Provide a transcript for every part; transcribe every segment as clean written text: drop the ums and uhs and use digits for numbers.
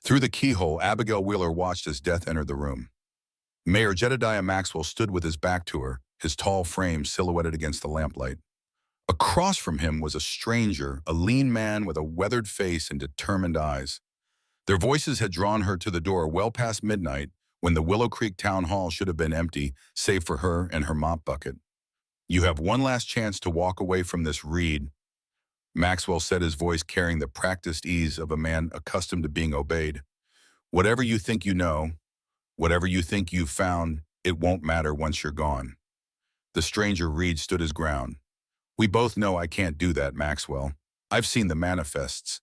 Through the keyhole, Abigail Wheeler watched as death entered the room. Mayor Jedediah Maxwell stood with his back to her, his tall frame silhouetted against the lamplight. Across from him was a stranger, a lean man with a weathered face and determined eyes. Their voices had drawn her to the door well past midnight, when the Willow Creek Town Hall should have been empty, save for her and her mop bucket. "You have one last chance to walk away from this, Reed," Maxwell said, his voice carrying the practiced ease of a man accustomed to being obeyed. "Whatever you think you know, whatever you think you've found, it won't matter once you're gone." The stranger Reed stood his ground. "We both know I can't do that, Maxwell. I've seen the manifests.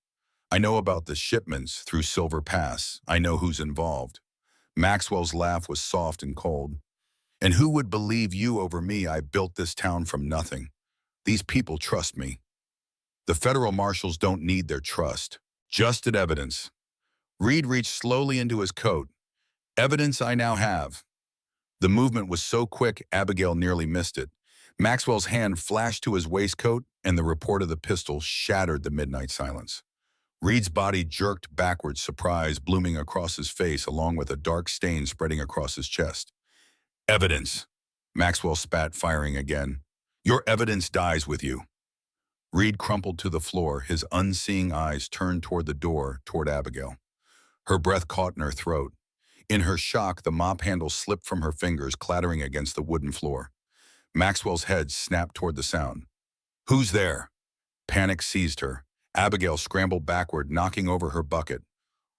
I know about the shipments through Silver Pass. I know who's involved." Maxwell's laugh was soft and cold. "And who would believe you over me? I built this town from nothing. These people trust me. The federal marshals don't need their trust. Just evidence." Reed reached slowly into his coat. "Evidence I now have." The movement was so quick, Abigail nearly missed it. Maxwell's hand flashed to his waistcoat, and the report of the pistol shattered the midnight silence. Reed's body jerked backwards, surprise blooming across his face along with a dark stain spreading across his chest. "Evidence," Maxwell spat, firing again. "Your evidence dies with you." Reed crumpled to the floor, his unseeing eyes turned toward the door, toward Abigail. Her breath caught in her throat. In her shock, the mop handle slipped from her fingers, clattering against the wooden floor. Maxwell's head snapped toward the sound. "Who's there?" Panic seized her. Abigail scrambled backward, knocking over her bucket.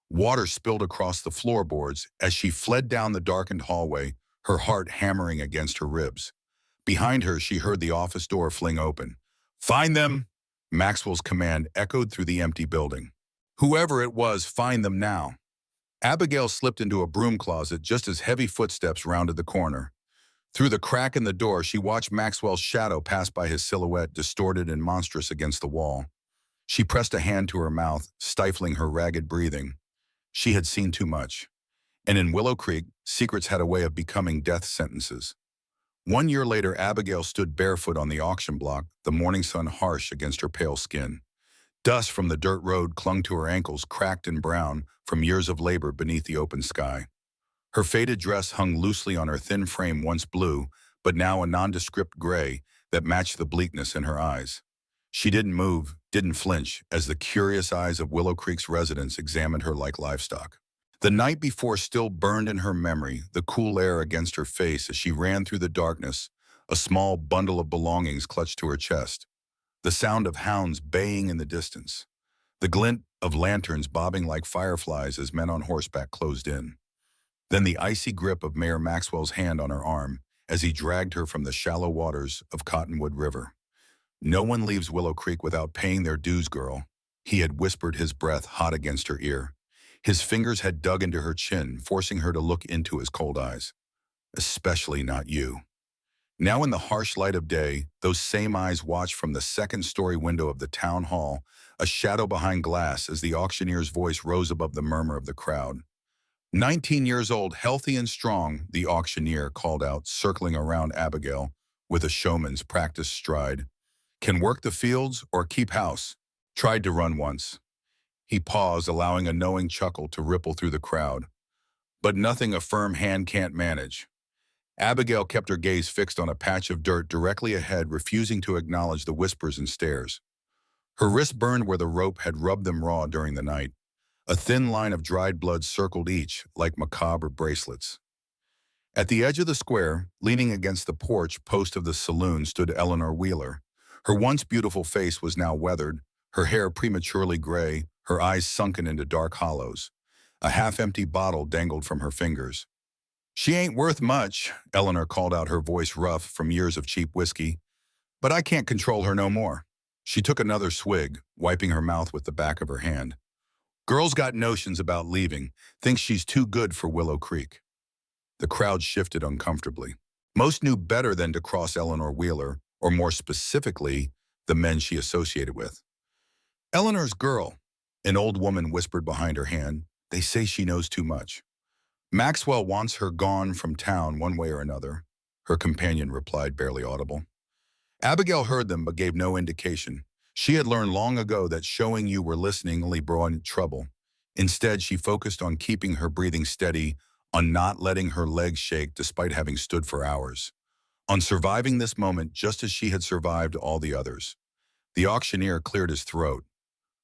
Water spilled across the floorboards as she fled down the darkened hallway, her heart hammering against her ribs. Behind her, she heard the office door fling open. "Find them!" Maxwell's command echoed through the empty building. "Whoever it was, find them now." Abigail slipped into a broom closet just as heavy footsteps rounded the corner. Through the crack in the door, she watched Maxwell's shadow pass by, his silhouette distorted and monstrous against the wall. She pressed a hand to her mouth, stifling her ragged breathing. She had seen too much. And in Willow Creek, secrets had a way of becoming death sentences. 1 year later, Abigail stood barefoot on the auction block, the morning sun harsh against her pale skin. Dust from the dirt road clung to her ankles, cracked and brown from years of labor beneath the open sky. Her faded dress hung loosely on her thin frame, once blue, but now a nondescript gray that matched the bleakness in her eyes. She didn't move, didn't flinch, as the curious eyes of Willow Creek's residents examined her like livestock. The night before still burned in her memory, the cool air against her face as she ran through the darkness, a small bundle of belongings clutched to her chest. The sound of hounds baying in the distance. The glint of lanterns bobbing like fireflies as men on horseback closed in. Then the icy grip of Mayor Maxwell's hand on her arm as he dragged her from the shallow waters of Cottonwood River. "No one leaves Willow Creek without paying their dues, girl," he had whispered, his breath hot against her ear. His fingers had dug into her chin, forcing her to look into his cold eyes. "Especially not you." Now in the harsh light of day, those same eyes watched from the second-story window of the town hall, a shadow behind glass as the auctioneer's voice rose above the murmur of the crowd. 19 years old, healthy and strong," the auctioneer called out, circling around Abigail with a showman's practiced stride. "Can work the fields or keep house. Tried to run once." He paused, allowing a knowing chuckle to ripple through the crowd. "But nothing a firm hand can't manage." Abigail kept her gaze fixed on a patch of dirt directly ahead, refusing to acknowledge the whispers and stares. Her wrists burned where the rope had rubbed them raw during the night. A thin line of dried blood circled each, like macabre bracelets. At the edge of the square, leaning against the porch post of the saloon, stood Eleanor Wheeler. Her once beautiful face was now weathered, her hair prematurely gray, her eyes sunken into dark hollows. A half-empty bottle dangled from her fingers. "She ain't worth much," Eleanor called out, her voice rough from years of cheap whiskey. "But I can't control her no more." She took another swig, wiping her mouth with the back of her hand. "Girl's got notions about leaving, thinks she's too good for Willow Creek." The crowd shifted uncomfortably. Most knew better than to cross Eleanor Wheeler, or more specifically, the men she associated with. "Eleanor's girl," an old woman whispered behind her hand. "They say she knows too much." "Maxwell wants her gone from town one way or another," her companion replied, barely audible. Abigail heard them but gave no indication. She had learned long ago that showing you were listening only brought trouble. Instead, she focused on keeping her breathing steady, on not letting her legs shake despite having stood for hours, on surviving this moment just as she had survived all the others. The auctioneer cleared his throat.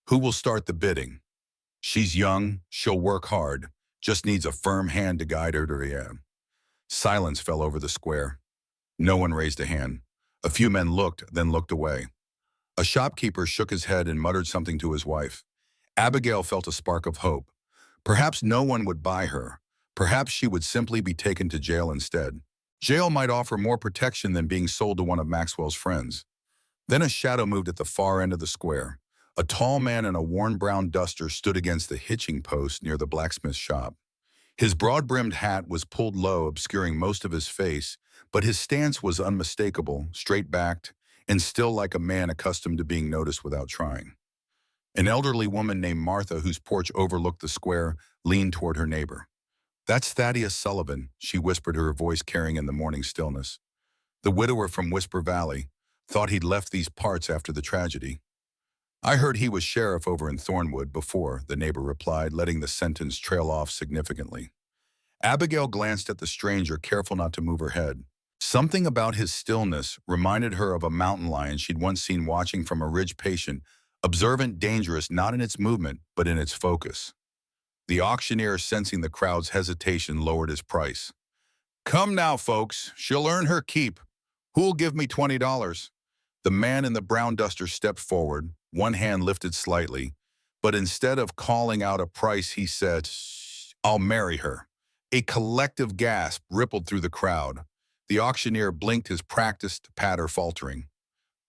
Who will start the bidding? She's young, she'll work hard, just needs a firm hand to guide her to the end. Silence fell over the square. No one raised a hand. A few men looked, then looked away. A shopkeeper shook his head and muttered something to his wife. Abigail felt a spark of hope. Perhaps no one would buy her. Perhaps she would simply be taken to jail instead. Jail might offer more protection than being sold to one of Maxwell's friends. Then a shadow moved at the far end of the square. A tall man in a worn brown duster stood against the hitching post near the blacksmith's shop. His broad-brimmed hat was pulled low, obscuring most of his face, but his stance was unmistakable, straight-backed, and still like a man accustomed to being noticed without trying. An elderly woman named Martha, whose porch overlooked the square, leaned toward her neighbor. "That's Thaddeus Sullivan," she whispered, her voice carrying in the morning stillness. "The widower from Whisper Valley. Thought he'd left these parts after the tragedy." "I heard he was sheriff over in Thornwood before," the neighbor replied, letting the sentence trail off significantly. Abigail glanced at the stranger, careful not to move her head. Something about his stillness reminded her of a mountain lion she'd once seen watching from a ridge, patient, observant, dangerous not in its movement, but in its focus. The auctioneer, sensing the crowd's hesitation, lowered his price. "Come now, folks. She'll earn her keep. Who'll give me $20? The man in the brown duster stepped forward, one hand lifted slightly, but instead of calling out a price, he said, "I'll marry her." A collective gasp rippled through the crowd. The auctioneer blinked, his practiced patter faltering.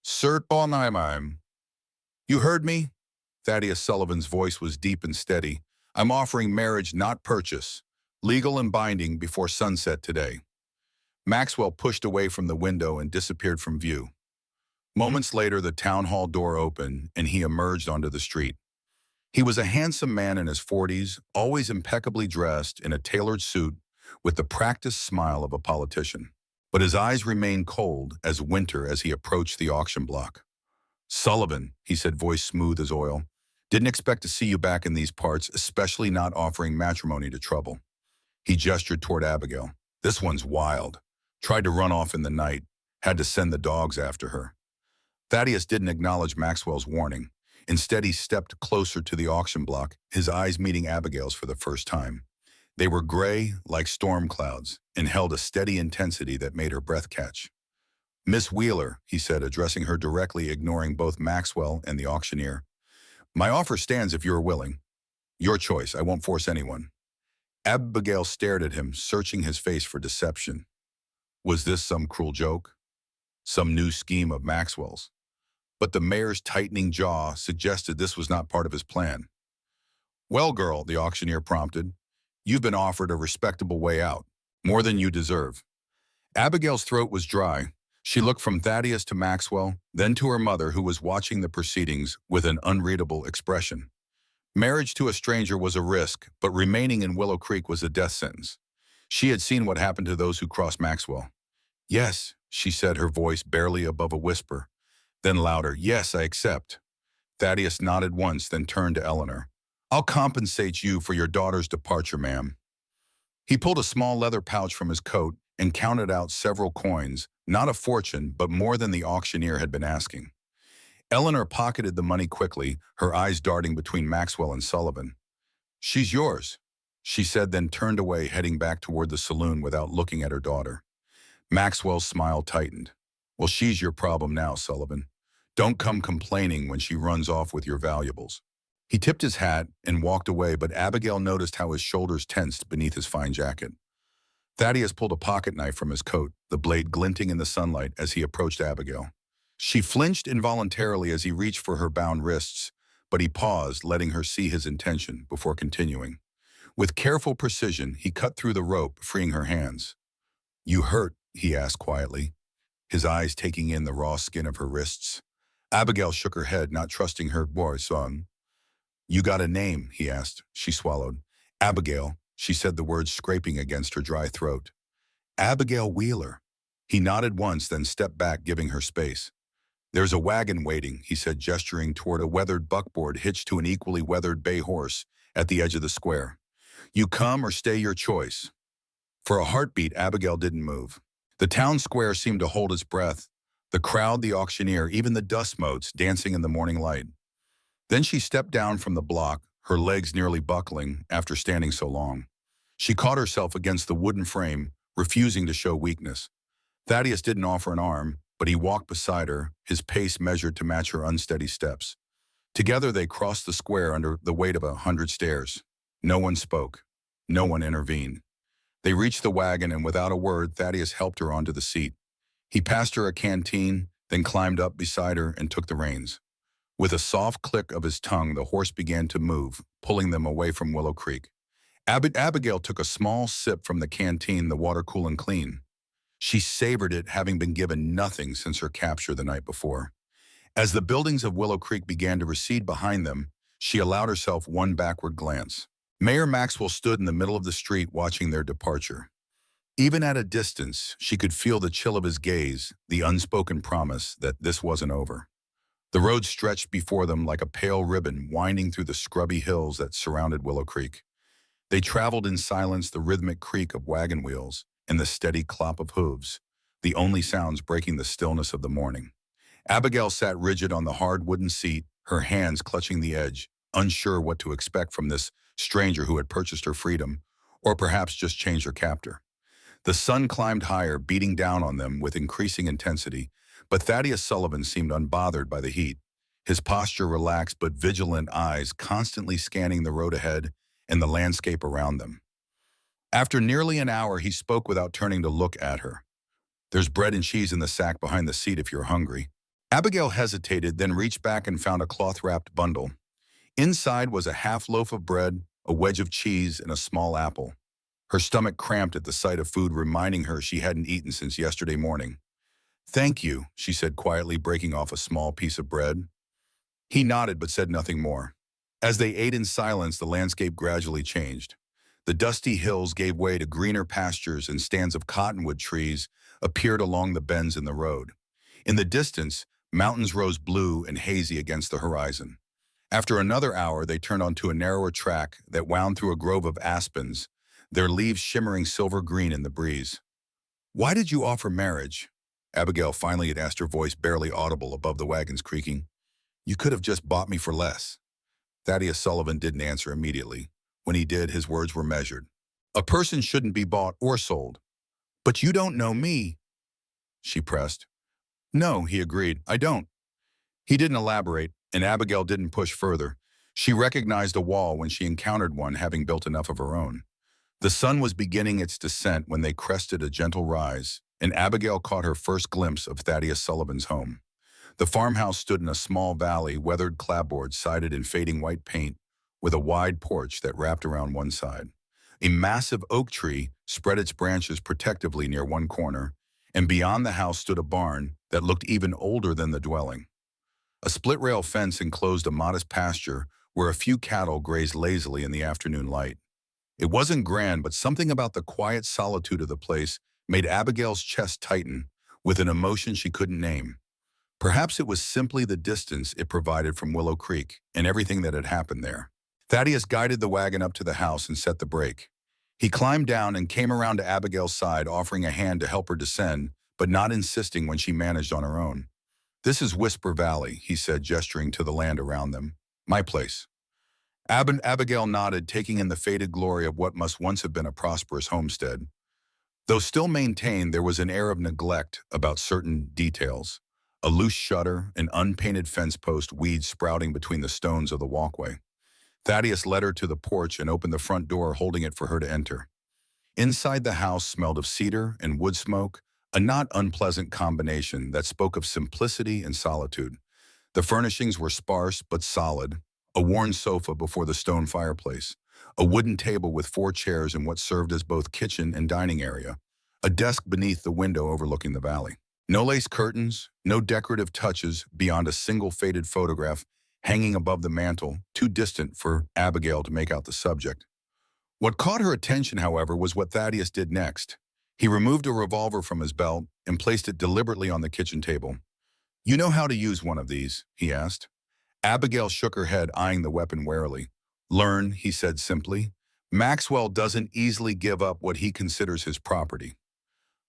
"Cert Bonheim. You heard me?" Thaddeus Sullivan's voice was deep and steady. "I'm offering marriage, not purchase. Legal and binding before sunset today." Maxwell pushed away from the window and disappeared from view. Moments later, the town hall door opened, and he emerged onto the street. He was a handsome man in his 40s, always impeccably dressed in a tailored suit with the practiced smile of a politician. But his eyes remained cold as winter as he approached the auction block. "Sullivan," he said, voice smooth as oil, "didn't expect to see you back in these parts, especially not offering matrimony to trouble." He gestured toward Abigail. "This one's wild. Tried to run off in the night. Had to send the dogs after her." Thaddeus didn't acknowledge Maxwell's warning. Instead, he stepped closer to the auction block, his eyes meeting Abigail's for the first time. They were gray, like storm clouds, and held a steady intensity that made her breath catch. "Miss Wheeler," he said, addressing her directly, ignoring both Maxwell and the auctioneer. "My offer stands if you're willing. Your choice. I won't force anyone." Abigail stared at him, searching his face for deception. Was this some cruel joke? Some new scheme of Maxwell's? But the mayor's tightening jaw suggested this was not part of his plan. "Well, girl," the auctioneer prompted, "you've been offered a respectable way out. More than you deserve." Abigail's throat was dry. She looked from Thaddeus to Maxwell, then to her mother, who was watching the proceedings with an unreadable expression. Marriage to a stranger was a risk, but remaining in Willow Creek was a death sentence. She had seen what happened to those who crossed Maxwell. "Yes," she said, her voice barely above a whisper. Then louder, "Yes, I accept." Thaddeus nodded once, then turned to Eleanor. "I'll compensate you for your daughter's departure, ma'am." He pulled a small leather pouch from his coat and counted out several coins, not a fortune, but more than the auctioneer had been asking. Eleanor pocketed the money quickly, her eyes darting between Maxwell and Sullivan. "She's yours," she said, then turned away, heading back toward the saloon without looking at her daughter. Maxwell's smile tightened. "Well, she's your problem now, Sullivan. Don't come complaining when she runs off with your valuables." He tipped his hat and walked away, but Abigail noticed how his shoulders tensed beneath his fine jacket. Thaddeus pulled a pocket knife from his coat, the blade glinting in the sunlight as he approached Abigail. She flinched involuntarily as he reached for her bound wrists, but he paused, letting her see his intention before continuing. With careful precision, he cut through the rope, freeing her hands. "You hurt?" he asked quietly, his eyes taking in the raw skin of her wrists. Abigail shook her head, not trusting her voice. "You got a name?" he asked. She swallowed. "Abigail," she said, the words scraping against her dry throat. "Abigail Wheeler." He nodded once, then stepped back, giving her space. "There's a wagon waiting," he said, gesturing toward a weathered buckboard hitched to an equally weathered bay horse, at the edge of the square. You come or stay, your choice. For a heartbeat, Abigail didn't move. The town square seemed to hold its breath, the crowd, the auctioneer, even the dust motes dancing in the morning light. Then she stepped down from the block, her legs nearly buckling after standing so long. She caught herself against the wooden frame, refusing to show weakness. Thaddeus didn't offer an arm, but he walked beside her, his pace measured to match her unsteady steps. Together they crossed the square under the weight of 100 stairs. No one spoke. No one intervened. They reached the wagon, and without a word, Thaddeus helped her onto the seat. He passed her a canteen, then climbed up beside her and took the reins. With a soft click of his tongue, the horse began to move, pulling them away from Willow Creek. Abigail took a small sip from the canteen, the water cool and clean. She savored it, having been given nothing since her capture the night before. As the buildings of Willow Creek began to recede behind them, she allowed herself one backward glance. Mayor Maxwell stood in the middle of the street watching their departure. Even at a distance, she could feel the chill of his gaze, the unspoken promise that this wasn't over. The road stretched before them like a pale ribbon winding through the scrubby hills that surrounded Willow Creek. They traveled in silence, the rhythmic creak of wagon wheels and the steady clop of hooves, the only sounds breaking the stillness of the morning. Abigail sat rigid on the hard wooden seat, her hands clutching the edge, unsure what to expect from this stranger who had purchased her freedom, or perhaps just changed her captor. The sun climbed higher, beating down on them with increasing intensity, but Thaddeus Sullivan seemed unbothered by the heat, his posture relaxed but vigilant eyes constantly scanning the road ahead and the landscape around them. After nearly an hour, he spoke without turning to look at her. "There's bread and cheese in the sack behind the seat if you're hungry." Abigail hesitated, then reached back and found a cloth-wrapped bundle. Inside was a half loaf of bread, a wedge of cheese, and a small apple. Her stomach cramped at the sight of food, reminding her she hadn't eaten since yesterday morning. "Thank you," she said quietly, breaking off a small piece of bread. He nodded but said nothing more. As they ate in silence, the landscape gradually changed. The dusty hills gave way to greener pastures, and stands of cottonwood trees appeared along the bends in the road. In the distance, mountains rose blue and hazy against the horizon. After another hour, they turned onto a narrower track that wound through a grove of aspens, their leaves shimmering silver green in the breeze. "Why did you offer marriage?" Abigail finally had asked, her voice barely audible above the wagon's creaking. "You could have just bought me for less." Thaddeus Sullivan didn't answer immediately. When he did, his words were measured. "A person shouldn't be bought or sold." "But you don't know me," she pressed. "No," he agreed, "I don't." He didn't elaborate, and Abigail didn't push further. She recognized a wall when she encountered one, having built enough of her own. The sun was beginning its descent when they crested a gentle rise, and Abigail caught her first glimpse of Thaddeus Sullivan's home. The farmhouse stood in a small valley, weathered clapboards sided in fading white paint, with a wide porch that wrapped around one side. A massive oak tree spread its branches protectively near one corner, and beyond the house stood a barn that looked even older than the dwelling. A split-rail fence enclosed a modest pasture where a few cattle grazed lazily in the afternoon light. It wasn't grand, but something about the quiet solitude of the place made Abigail's chest tighten with an emotion she couldn't name. Perhaps it was simply the distance it provided from Willow Creek and everything that had happened there. Thaddeus guided the wagon up to the house and set the brake. He climbed down and came around to Abigail's side, offering a hand to help her descend, but not insisting when she managed on her own. "This is Whisper Valley," he said, gesturing to the land around them. "My place." Abigail nodded, taking in the faded glory of what must once have been a prosperous homestead. Though still maintained, there was an air of neglect about certain details. A loose shutter, an unpainted fence post, weeds sprouting between the stones of the walkway. Thaddeus led her to the porch and opened the front door, holding it for her to enter. Inside, the house smelled of cedar and wood smoke, a not unpleasant combination that spoke of simplicity and solitude. The furnishings were sparse but solid: a worn sofa before the stone fireplace, a wooden table with 4 chairs in what served as both kitchen and dining area, a desk beneath the window overlooking the valley. No lace curtains, no decorative touches beyond a single faded photograph hanging above the mantel, too distant for Abigail to make out the subject. What caught her attention, however, was what Thaddeus did next. He removed a revolver from his belt and placed it deliberately on the kitchen table. "You know how to use one of these?" he asked. Abigail shook her head, eyeing the weapon warily. Learn, he said simply. Maxwell doesn't easily give up what he considers his property.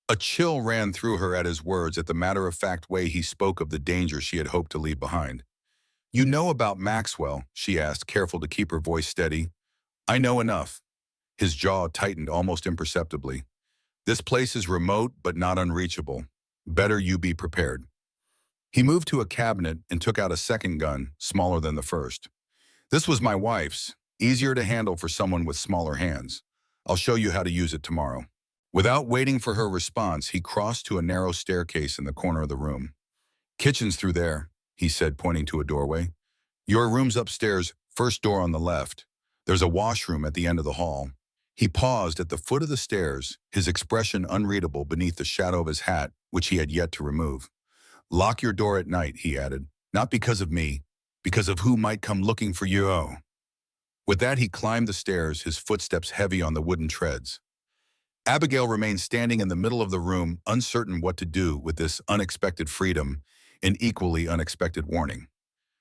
A chill ran through her at his words, at the matter-of-fact way he spoke of the danger she had hoped to leave behind. You know about Maxwell? She asked, careful to keep her voice steady. I know enough. His jaw tightened almost imperceptibly. This place is remote but not unreachable. Better you be prepared. He moved to a cabinet and took out a second gun, smaller than the first. This was my wife's, easier to handle for someone with smaller hands. I'll show you how to use it tomorrow. Without waiting for her response, he crossed to a narrow staircase in the corner of the room. Kitchen's through there, he said, pointing to a doorway. Your room's upstairs, first door on the left. There's a washroom at the end of the hall. He paused at the foot of the stairs, his expression unreadable beneath the shadow of his hat, which he had yet to remove. Lock your door at night, he added, not because of me, because of who might come looking for you. Oh. With that, he climbed the stairs, his footsteps heavy on the wooden treads. Abigail remained standing in the middle of the room, uncertain what to do with this unexpected freedom and equally unexpected warning.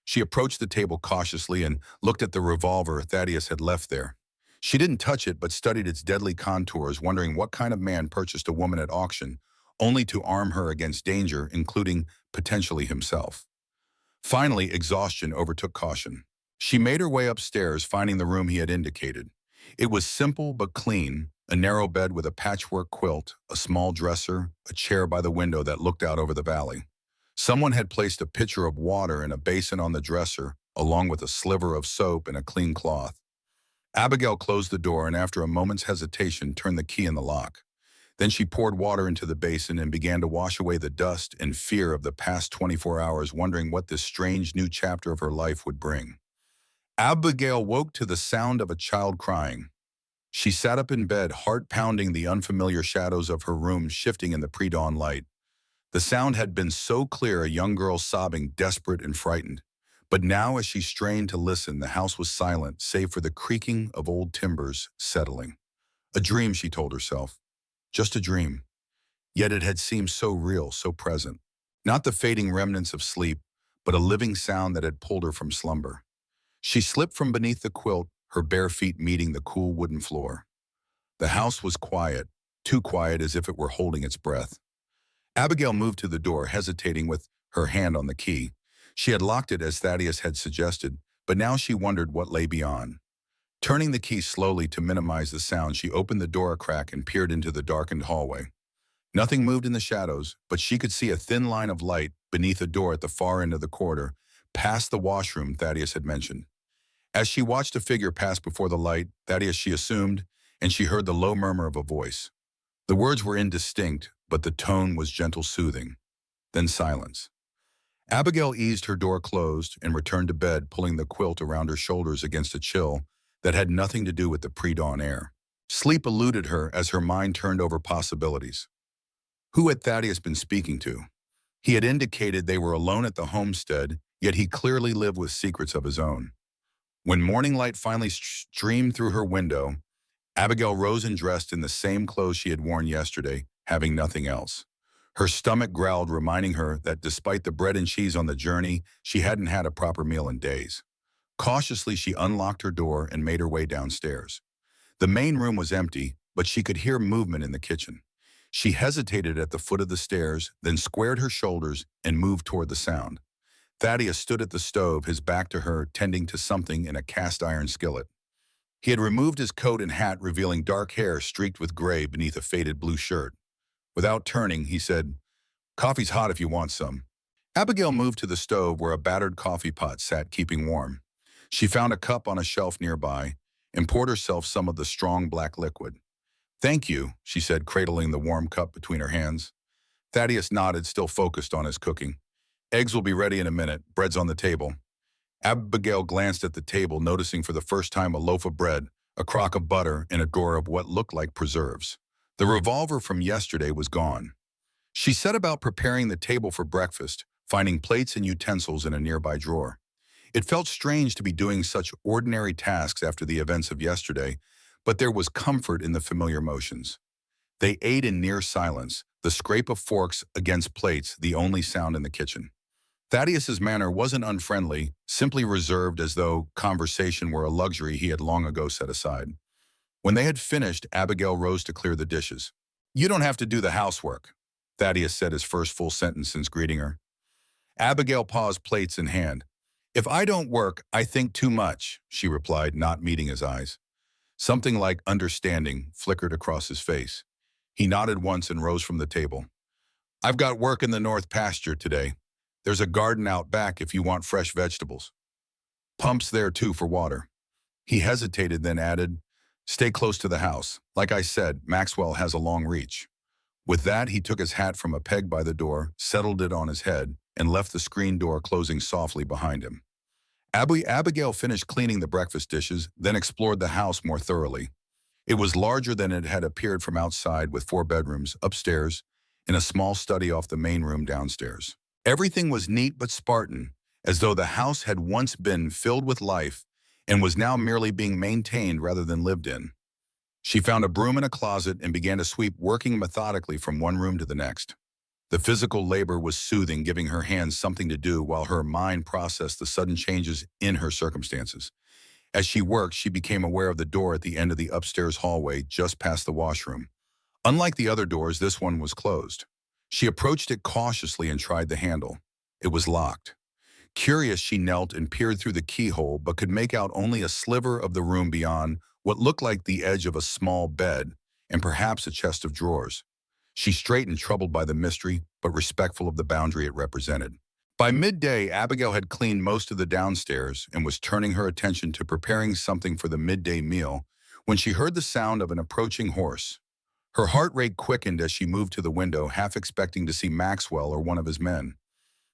She approached the table cautiously and looked at the revolver Thaddeus had left there. She didn't touch it but studied its deadly contours, wondering what kind of man purchased a woman at auction, only to arm her against danger, including potentially himself. Finally, exhaustion overtook caution. She made her way upstairs, finding the room he had indicated. It was simple but clean, a narrow bed with a patchwork quilt, a small dresser, a chair by the window that looked out over the valley. Someone had placed a pitcher of water and a basin on the dresser, along with a sliver of soap and a clean cloth. Abigail closed the door and after a moment's hesitation turned the key in the lock. Then she poured water into the basin and began to wash away the dust and fear of the past 24 hours, wondering what this strange new chapter of her life would bring. Abigail woke to the sound of a child crying. She sat up in bed, heart pounding, the unfamiliar shadows of her room shifting in the pre-dawn light. The sound had been so clear, a young girl sobbing, desperate and frightened. But now, as she strained to listen, the house was silent, save for the creaking of old timbers settling. A dream, she told herself. Just a dream. Yet it had seemed so real, so present. Not the fading remnants of sleep, but a living sound that had pulled her from slumber. She slipped from beneath the quilt, her bare feet meeting the cool wooden floor. The house was quiet, too quiet as if it were holding its breath. Abigail moved to the door, hesitating with her hand on the key. She had locked it as Thaddeus had suggested, but now she wondered what lay beyond. Turning the key slowly to minimize the sound, she opened the door a crack and peered into the darkened hallway. Nothing moved in the shadows, but she could see a thin line of light beneath a door at the far end of the corridor, past the washroom Thaddeus had mentioned. As she watched a figure pass before the light, Thaddeus she assumed, and she heard the low murmur of a voice. The words were indistinct, but the tone was gentle, soothing. Then silence. Abigail eased her door closed and returned to bed, pulling the quilt around her shoulders against a chill that had nothing to do with the pre-dawn air. Sleep eluded her as her mind turned over possibilities. Who had Thaddeus been speaking to? He had indicated they were alone at the homestead, yet he clearly lived with secrets of his own. When morning light finally streamed through her window, Abigail rose and dressed in the same clothes she had worn yesterday, having nothing else. Her stomach growled, reminding her that despite the bread and cheese on the journey, she hadn't had a proper meal in days. Cautiously, she unlocked her door and made her way downstairs. The main room was empty, but she could hear movement in the kitchen. She hesitated at the foot of the stairs, then squared her shoulders and moved toward the sound. Thaddeus stood at the stove, his back to her, tending to something in a cast-iron skillet. He had removed his coat and hat, revealing dark hair streaked with gray beneath a faded blue shirt. Without turning, he said, "Coffee's hot if you want some." Abigail moved to the stove where a battered coffee pot sat, keeping warm. She found a cup on a shelf nearby and poured herself some of the strong black liquid. "Thank you," she said, cradling the warm cup between her hands. Thaddeus nodded, still focused on his cooking. "Eggs will be ready in a minute. Bread's on the table." Abigail glanced at the table, noticing for the first time a loaf of bread, a crock of butter, and a drawer of what looked like preserves. The revolver from yesterday was gone. She set about preparing the table for breakfast, finding plates and utensils in a nearby drawer. It felt strange to be doing such ordinary tasks after the events of yesterday, but there was comfort in the familiar motions. They ate in near silence, the scrape of forks against plates the only sound in the kitchen. Thaddeus's manner wasn't unfriendly, simply reserved as though conversation were a luxury he had long ago set aside. When they had finished, Abigail rose to clear the dishes. "You don't have to do the housework," Thaddeus said his first full sentence since greeting her. Abigail paused, plates in hand. "If I don't work, I think too much," she replied, not meeting his eyes. Something like understanding flickered across his face. He nodded once and rose from the table. "I've got work in the north pasture today. There's a garden out back if you want fresh vegetables. Pumps there too for water." He hesitated, then added, "Stay close to the house. Like I said, Maxwell has a long reach." With that, he took his hat from a peg by the door, settled it on his head, and left the screen door closing softly behind him. Abigail finished cleaning the breakfast dishes, then explored the house more thoroughly. It was larger than it had appeared from outside, with 4 bedrooms upstairs and a small study off the main room downstairs. Everything was neat but Spartan, as though the house had once been filled with life and was now merely being maintained rather than lived in. She found a broom in a closet and began to sweep, working methodically from one room to the next. The physical labor was soothing, giving her hands something to do while her mind processed the sudden changes in her circumstances. As she worked, she became aware of the door at the end of the upstairs hallway just past the washroom. Unlike the other doors, this one was closed. She approached it cautiously and tried the handle. It was locked. Curious, she knelt and peered through the keyhole, but could make out only a sliver of the room beyond, what looked like the edge of a small bed and perhaps a chest of drawers. She straightened, troubled by the mystery, but respectful of the boundary it represented. By midday, Abigail had cleaned most of the downstairs and was turning her attention to preparing something for the midday meal when she heard the sound of an approaching horse. Her heart rate quickened as she moved to the window, half expecting to see Maxwell or one of his men.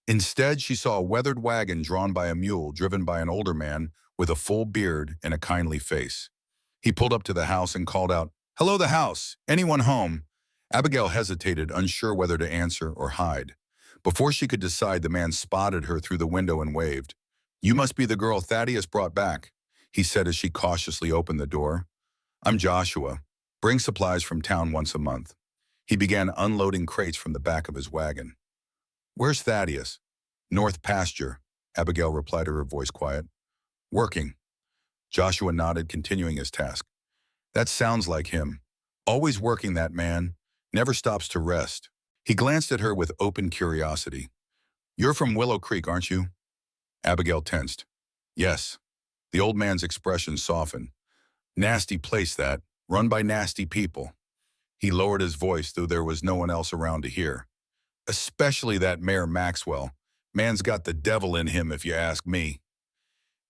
Instead, she saw a weathered wagon drawn by a mule, driven by an older man with a full beard and a kindly face. He pulled up to the house and called out, "Hello, the house. Anyone home?" Abigail hesitated, unsure whether to answer or hide. Before she could decide, the man spotted her through the window and waved. "You must be the girl Thaddeus brought back," he said as she cautiously opened the door. "I'm Joshua. Bring supplies from town once a month." He began unloading crates from the back of his wagon. "Where's Thaddeus?" "North pasture," Abigail replied, her voice quiet. "Working." Joshua nodded, continuing his task. "That sounds like him. Always working, that man. Never stops to rest." He glanced at her with open curiosity. "You're from Willow Creek, aren't you?" Abigail tensed. "Yes." The old man's expression softened. "Nasty place, that. Run by nasty people." He lowered his voice, though there was no one else around to hear. "Especially that Mayor Maxwell. Man's got the devil in him, if you ask me."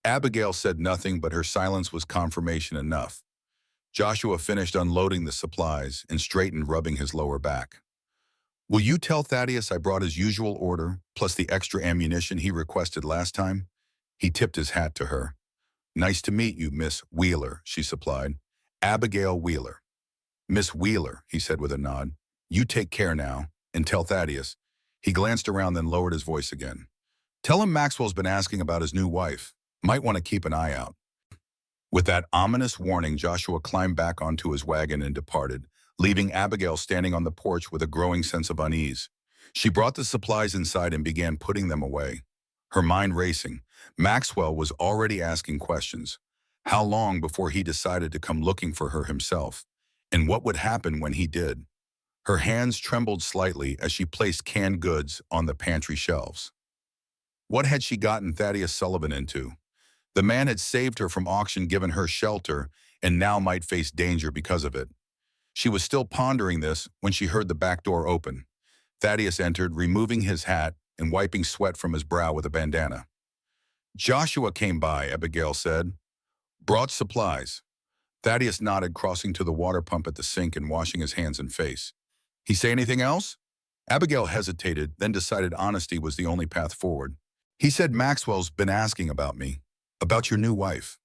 Abigail said nothing, but her silence was confirmation enough. Joshua finished unloading the supplies and straightened, rubbing his lower back. "Will you tell Thaddeus I brought his usual order, plus the extra ammunition he requested last time?" He tipped his hat to her. "Nice to meet you, Miss Wheeler," she supplied. "Abigail Wheeler." "Miss Wheeler," he said with a nod. "You take care now, and tell Thaddeus." He glanced around, then lowered his voice again. "Tell him Maxwell's been asking about his new wife. Might want to keep an eye out." With that ominous warning, Joshua climbed back onto his wagon and departed, leaving Abigail standing on the porch with a growing sense of unease. She brought the supplies inside and began putting them away. Her mind racing. Maxwell was already asking questions. How long before he decided to come looking for her himself? And what would happen when he did? Her hands trembled slightly as she placed canned goods on the pantry shelves. What had she gotten Thaddeus Sullivan into? The man had saved her from auction, given her shelter, and now might face danger because of it. She was still pondering this when she heard the back door open. Thaddeus entered, removing his hat and wiping sweat from his brow with a bandana. "Joshua came by," Abigail said. "Brought supplies." Thaddeus nodded, crossing to the water pump at the sink and washing his hands and face. "He say anything else?" Abigail hesitated, then decided honesty was the only path forward. "He said Maxwell's been asking about me, about your new wife."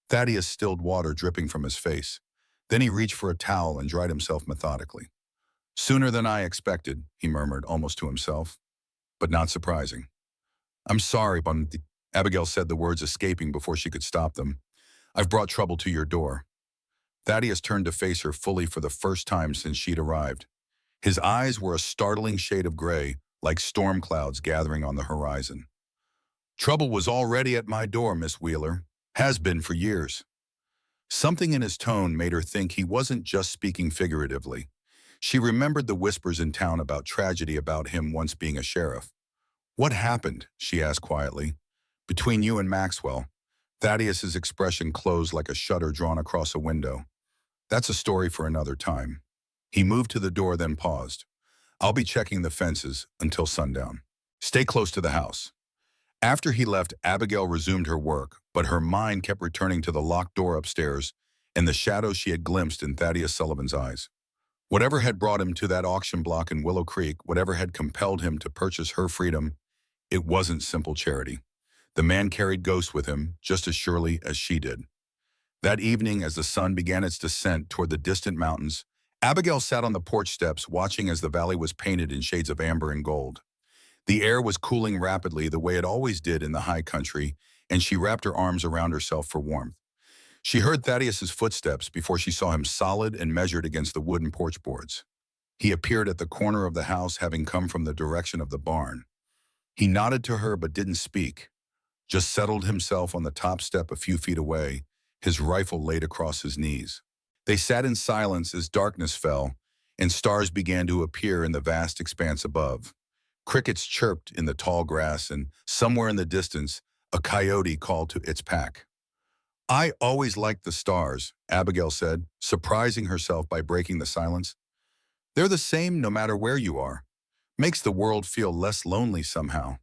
Thaddeus stilled, water dripping from his face. Then he reached for a towel and dried himself methodically. "Sooner than I expected," he murmured, almost to himself. "But not surprising." "I'm sorry, but," Abigail said, the words escaping before she could stop them. "I've brought trouble to your door." Thaddeus turned to face her fully for the first time since she'd arrived. His eyes were a startling shade of gray, like storm clouds gathering on the horizon. Trouble was already at my door, Miss Wheeler. Has been for years. Something in his tone made her think he wasn't just speaking figuratively. She remembered the whispers in town about tragedy about him once being a sheriff. What happened? She asked quietly. Between you and Maxwell. Thaddeus's expression closed like a shutter drawn across a window. That's a story for another time. He moved to the door, then paused. I'll be checking the fences until sundown. Stay close to the house. After he left, Abigail resumed her work, but her mind kept returning to the locked door upstairs and the shadow she had glimpsed in Thaddeus Sullivan's eyes. Whatever had brought him to that auction block in Willow Creek, whatever had compelled him to purchase her freedom, it wasn't simple charity. The man carried ghosts with him just as surely as she did. That evening, as the sun began its descent toward the distant mountains, Abigail sat on the porch steps watching as the valley was painted in shades of amber and gold. The air was cooling rapidly the way it always did in the high country, and she wrapped her arms around herself for warmth. She heard Thaddeus's footsteps before she saw him solid and measured against the wooden porch boards. He appeared at the corner of the house, having come from the direction of the barn. He nodded to her but didn't speak, just settled himself on the top step a few feet away, his rifle laid across his knees. They sat in silence as darkness fell, and stars began to appear in the vast expanse above. Crickets chirped in the tall grass, and somewhere in the distance, a coyote called to its pack. I always liked the stars, Abigail said, surprising herself by breaking the silence. They're the same no matter where you are. Makes the world feel less lonely somehow.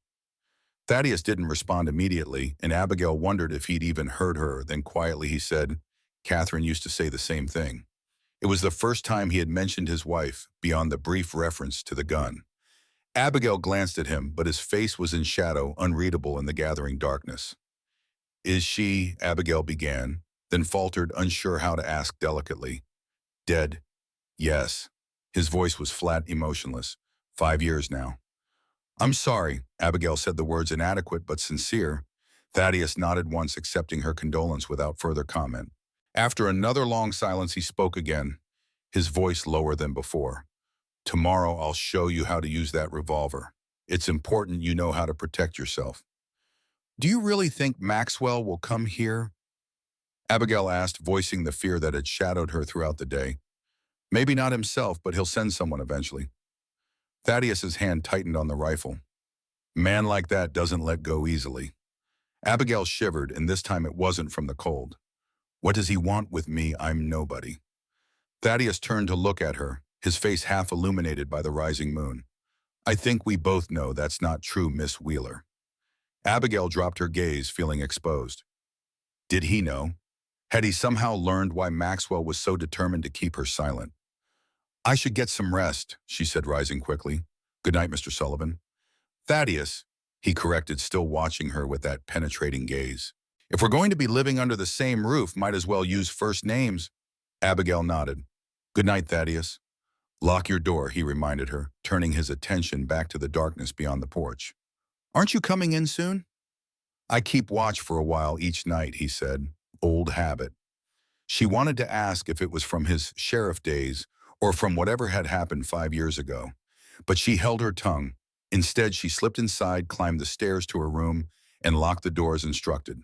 Thaddeus didn't respond immediately, and Abigail wondered if he'd even heard her. Then quietly he said, Catherine used to say the same thing. It was the first time he had mentioned his wife, beyond the brief reference to the gun. Abigail glanced at him, but his face was in shadow, unreadable in the gathering darkness. Is she, Abigail began, then faltered, unsure how to ask delicately. Dead. Yes. His voice was flat, emotionless. 5 years now. I'm sorry, Abigail said the words inadequate but sincere. Thaddeus nodded once, accepting her condolence without further comment. After another long silence, he spoke again, his voice lower than before. Tomorrow I'll show you how to use that revolver. It's important you know how to protect yourself. Do you really think Maxwell will come here? Abigail asked, voicing the fear that had shadowed her throughout the day. Maybe not himself, but he'll send someone eventually. Thaddeus's hand tightened on the rifle. A man like that doesn't let go easily. Abigail shivered, and this time it wasn't from the cold. What does he want with me? I'm nobody. Thaddeus turned to look at her, his face half illuminated by the rising moon. I think we both know that's not true, Miss Wheeler. Abigail dropped her gaze, feeling exposed. Did he know? Had he somehow learned why Maxwell was so determined to keep her silent? I should get some rest, she said, rising quickly. Good night, Mr. Sullivan. Thaddeus, he corrected, still watching her with that penetrating gaze. If we're going to be living under the same roof, might as well use first names. Abigail nodded. Good night, Thaddeus. Lock your door, he reminded her, turning his attention back to the darkness beyond the porch. Aren't you coming in soon? I keep watch for a while each night, he said. Old habit. She wanted to ask if it was from his sheriff days or from whatever had happened 5 years ago, but she held her tongue. Instead, she slipped inside, climbed the stairs to her room, and locked the door as instructed.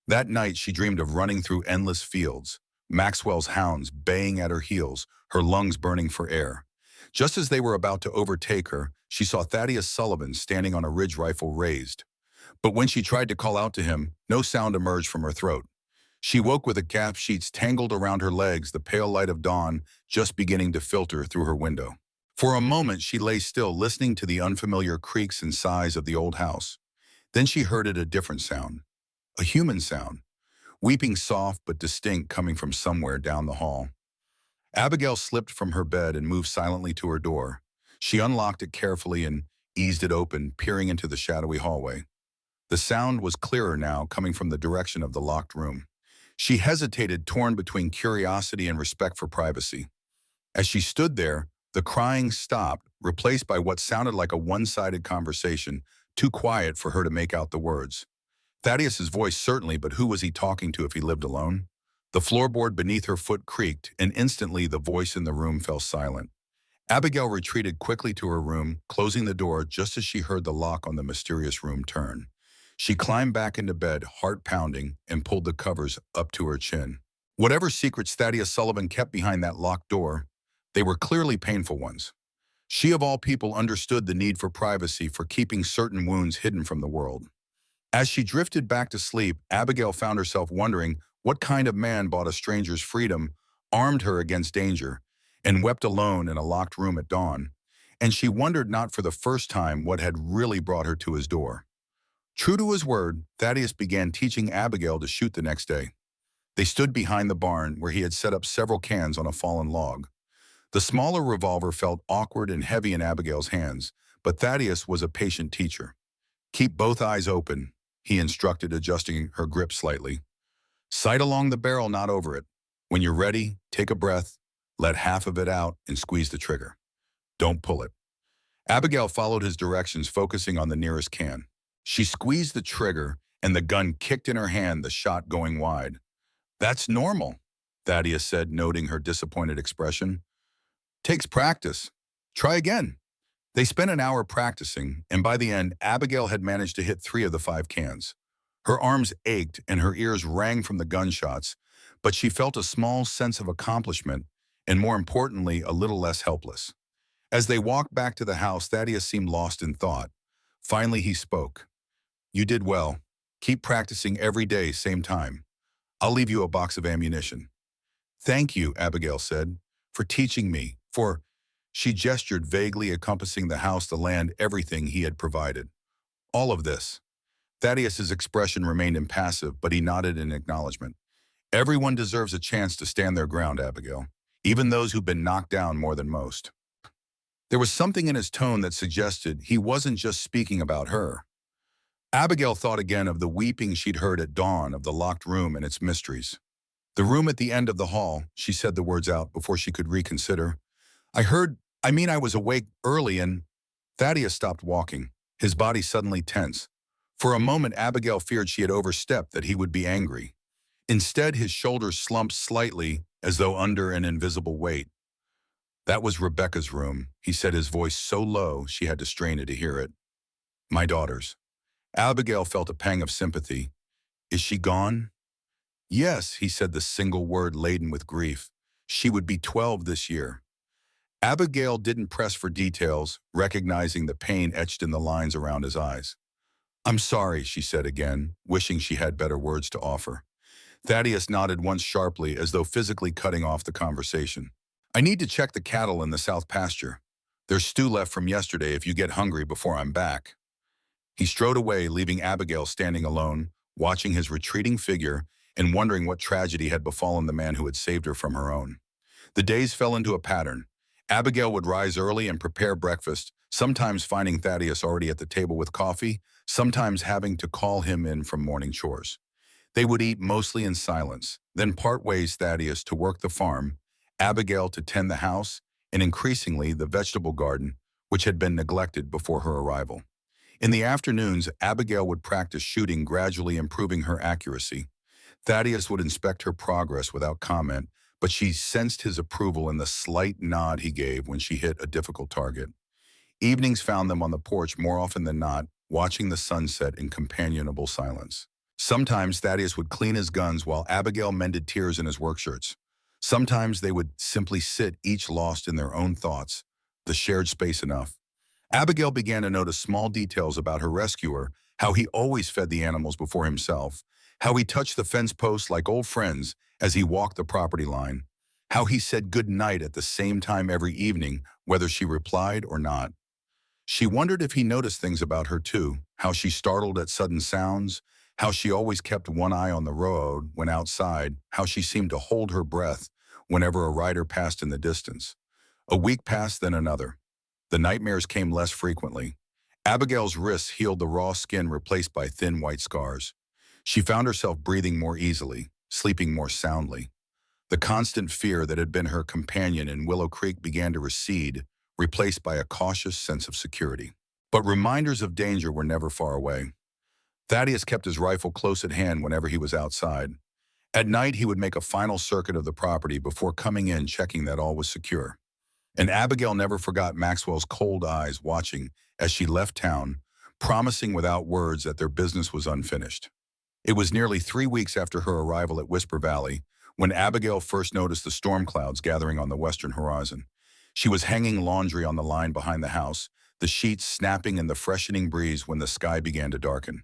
That night, she dreamed of running through endless fields, Maxwell's hounds baying at her heels, her lungs burning for air. Just as they were about to overtake her, she saw Thaddeus Sullivan standing on a ridge, rifle raised. But when she tried to call out to him, no sound emerged from her throat. She woke with the calf sheets tangled around her legs, the pale light of dawn just beginning to filter through her window. For a moment, she lay still, listening to the unfamiliar creaks and sighs of the old house. Then she heard a different sound, a human sound, weeping soft but distinct, coming from somewhere down the hall. Abigail slipped from her bed and moved silently to her door. She unlocked it carefully and eased it open, peering into the shadowy hallway. The sound was clearer now, coming from the direction of the locked room. She hesitated, torn between curiosity and respect for privacy. As she stood there, the crying stopped, replaced by what sounded like a one-sided conversation, too quiet for her to make out the words. Thaddeus's voice certainly, but who was he talking to if he lived alone? The floorboard beneath her foot creaked, and instantly the voice in the room fell silent. Abigail retreated quickly to her room, closing the door just as she heard the lock on the mysterious room turn. She climbed back into bed, heart pounding, and pulled the covers up to her chin. Whatever secrets Thaddeus Sullivan kept behind that locked door, they were clearly painful ones. She of all people understood the need for privacy for keeping certain wounds hidden from the world. As she drifted back to sleep, Abigail found herself wondering what kind of man bought a stranger's freedom, armed her against danger, and wept alone in a locked room at dawn. And she wondered not for the first time what had really brought her to his door. True to his word, Thaddeus began teaching Abigail to shoot the next day. They stood behind the barn where he had set up several cans on a fallen log. The smaller revolver felt awkward and heavy in Abigail's hands, but Thaddeus was a patient teacher. Keep both eyes open, he instructed, adjusting her grip slightly. Sight along the barrel, not over it. When you're ready, take a breath, let half of it out, and squeeze the trigger. Don't pull it. Abigail followed his directions, focusing on the nearest can. She squeezed the trigger, and the gun kicked in her hand, the shot going wide. That's normal, Thaddeus said, noting her disappointed expression. Takes practice. Try again. They spent an hour practicing, and by the end, Abigail had managed to hit 3 of the 5 cans. Her arms ached and her ears rang from the gunshots, but she felt a small sense of accomplishment and, more importantly, a little less helpless. As they walked back to the house, Thaddeus seemed lost in thought. Finally, he spoke. You did well. Keep practicing every day, same time. I'll leave you a box of ammunition. Thank you, Abigail said, for teaching me, for... She gestured vaguely, encompassing the house, the land, everything he had provided. All of this. Thaddeus's expression remained impassive, but he nodded in acknowledgement. Everyone deserves a chance to stand their ground, Abigail, even those who've been knocked down more than most. There was something in his tone that suggested he wasn't just speaking about her. Abigail thought again of the weeping she'd heard at dawn, of the locked room and its mysteries. The room at the end of the hall, she said the words out before she could reconsider. I was awake early and... Thaddeus stopped walking, his body suddenly tense. For a moment, Abigail feared she had overstepped, that he would be angry. Instead, his shoulders slumped slightly, as though under an invisible weight. That was Rebecca's room, he said, his voice so low she had to strain to hear it. My daughter's. Abigail felt a pang of sympathy. Is she gone? Yes, he said, the single word laden with grief. She would be 12 this year. Abigail didn't press for details, recognizing the pain etched in the lines around his eyes. I'm sorry, she said again, wishing she had better words to offer. Thaddeus nodded once sharply, as though physically cutting off the conversation. I need to check the cattle in the south pasture. There's stew left from yesterday if you get hungry before I'm back. He strode away, leaving Abigail standing alone, watching his retreating figure and wondering what tragedy had befallen the man who had saved her from her own. The days fell into a pattern. Abigail would rise early and prepare breakfast, sometimes finding Thaddeus already at the table with coffee, sometimes having to call him in from morning chores. They would eat mostly in silence, then part ways, Thaddeus to work the farm, Abigail to tend the house, and increasingly the vegetable garden, which had been neglected before her arrival. In the afternoons, Abigail would practice shooting, gradually improving her accuracy. Thaddeus would inspect her progress without comment, but she sensed his approval in the slight nod he gave when she hit a difficult target. Evenings found them on the porch more often than not, watching the sunset in companionable silence. Sometimes Thaddeus would clean his guns while Abigail mended tears in his work shirts. Sometimes they would simply sit, each lost in their own thoughts, the shared space enough. Abigail began to notice small details about her rescuer, how he always fed the animals before himself, how he touched the fence posts like old friends as he walked the property line, how he said good night at the same time every evening, whether she replied or not. She wondered if he noticed things about her too, how she startled at sudden sounds, how she always kept one eye on the road when outside, how she seemed to hold her breath whenever a rider passed in the distance. A week passed, then another. The nightmares came less frequently. Abigail's wrists healed, the raw skin replaced by thin white scars. She found herself breathing more easily, sleeping more soundly. The constant fear that had been her companion in Willow Creek began to recede, replaced by a cautious sense of security. But reminders of danger were never far away. Thaddeus kept his rifle close at hand whenever he was outside. At night, he would make a final circuit of the property before coming in, checking that all was secure. And Abigail never forgot Maxwell's cold eyes watching as she left town, promising without words that their business was unfinished. It was nearly 3 weeks after her arrival at Whisper Valley when Abigail first noticed the storm clouds gathering on the western horizon. She was hanging laundry on the line behind the house, the sheets snapping in the freshening breeze when the sky began to darken.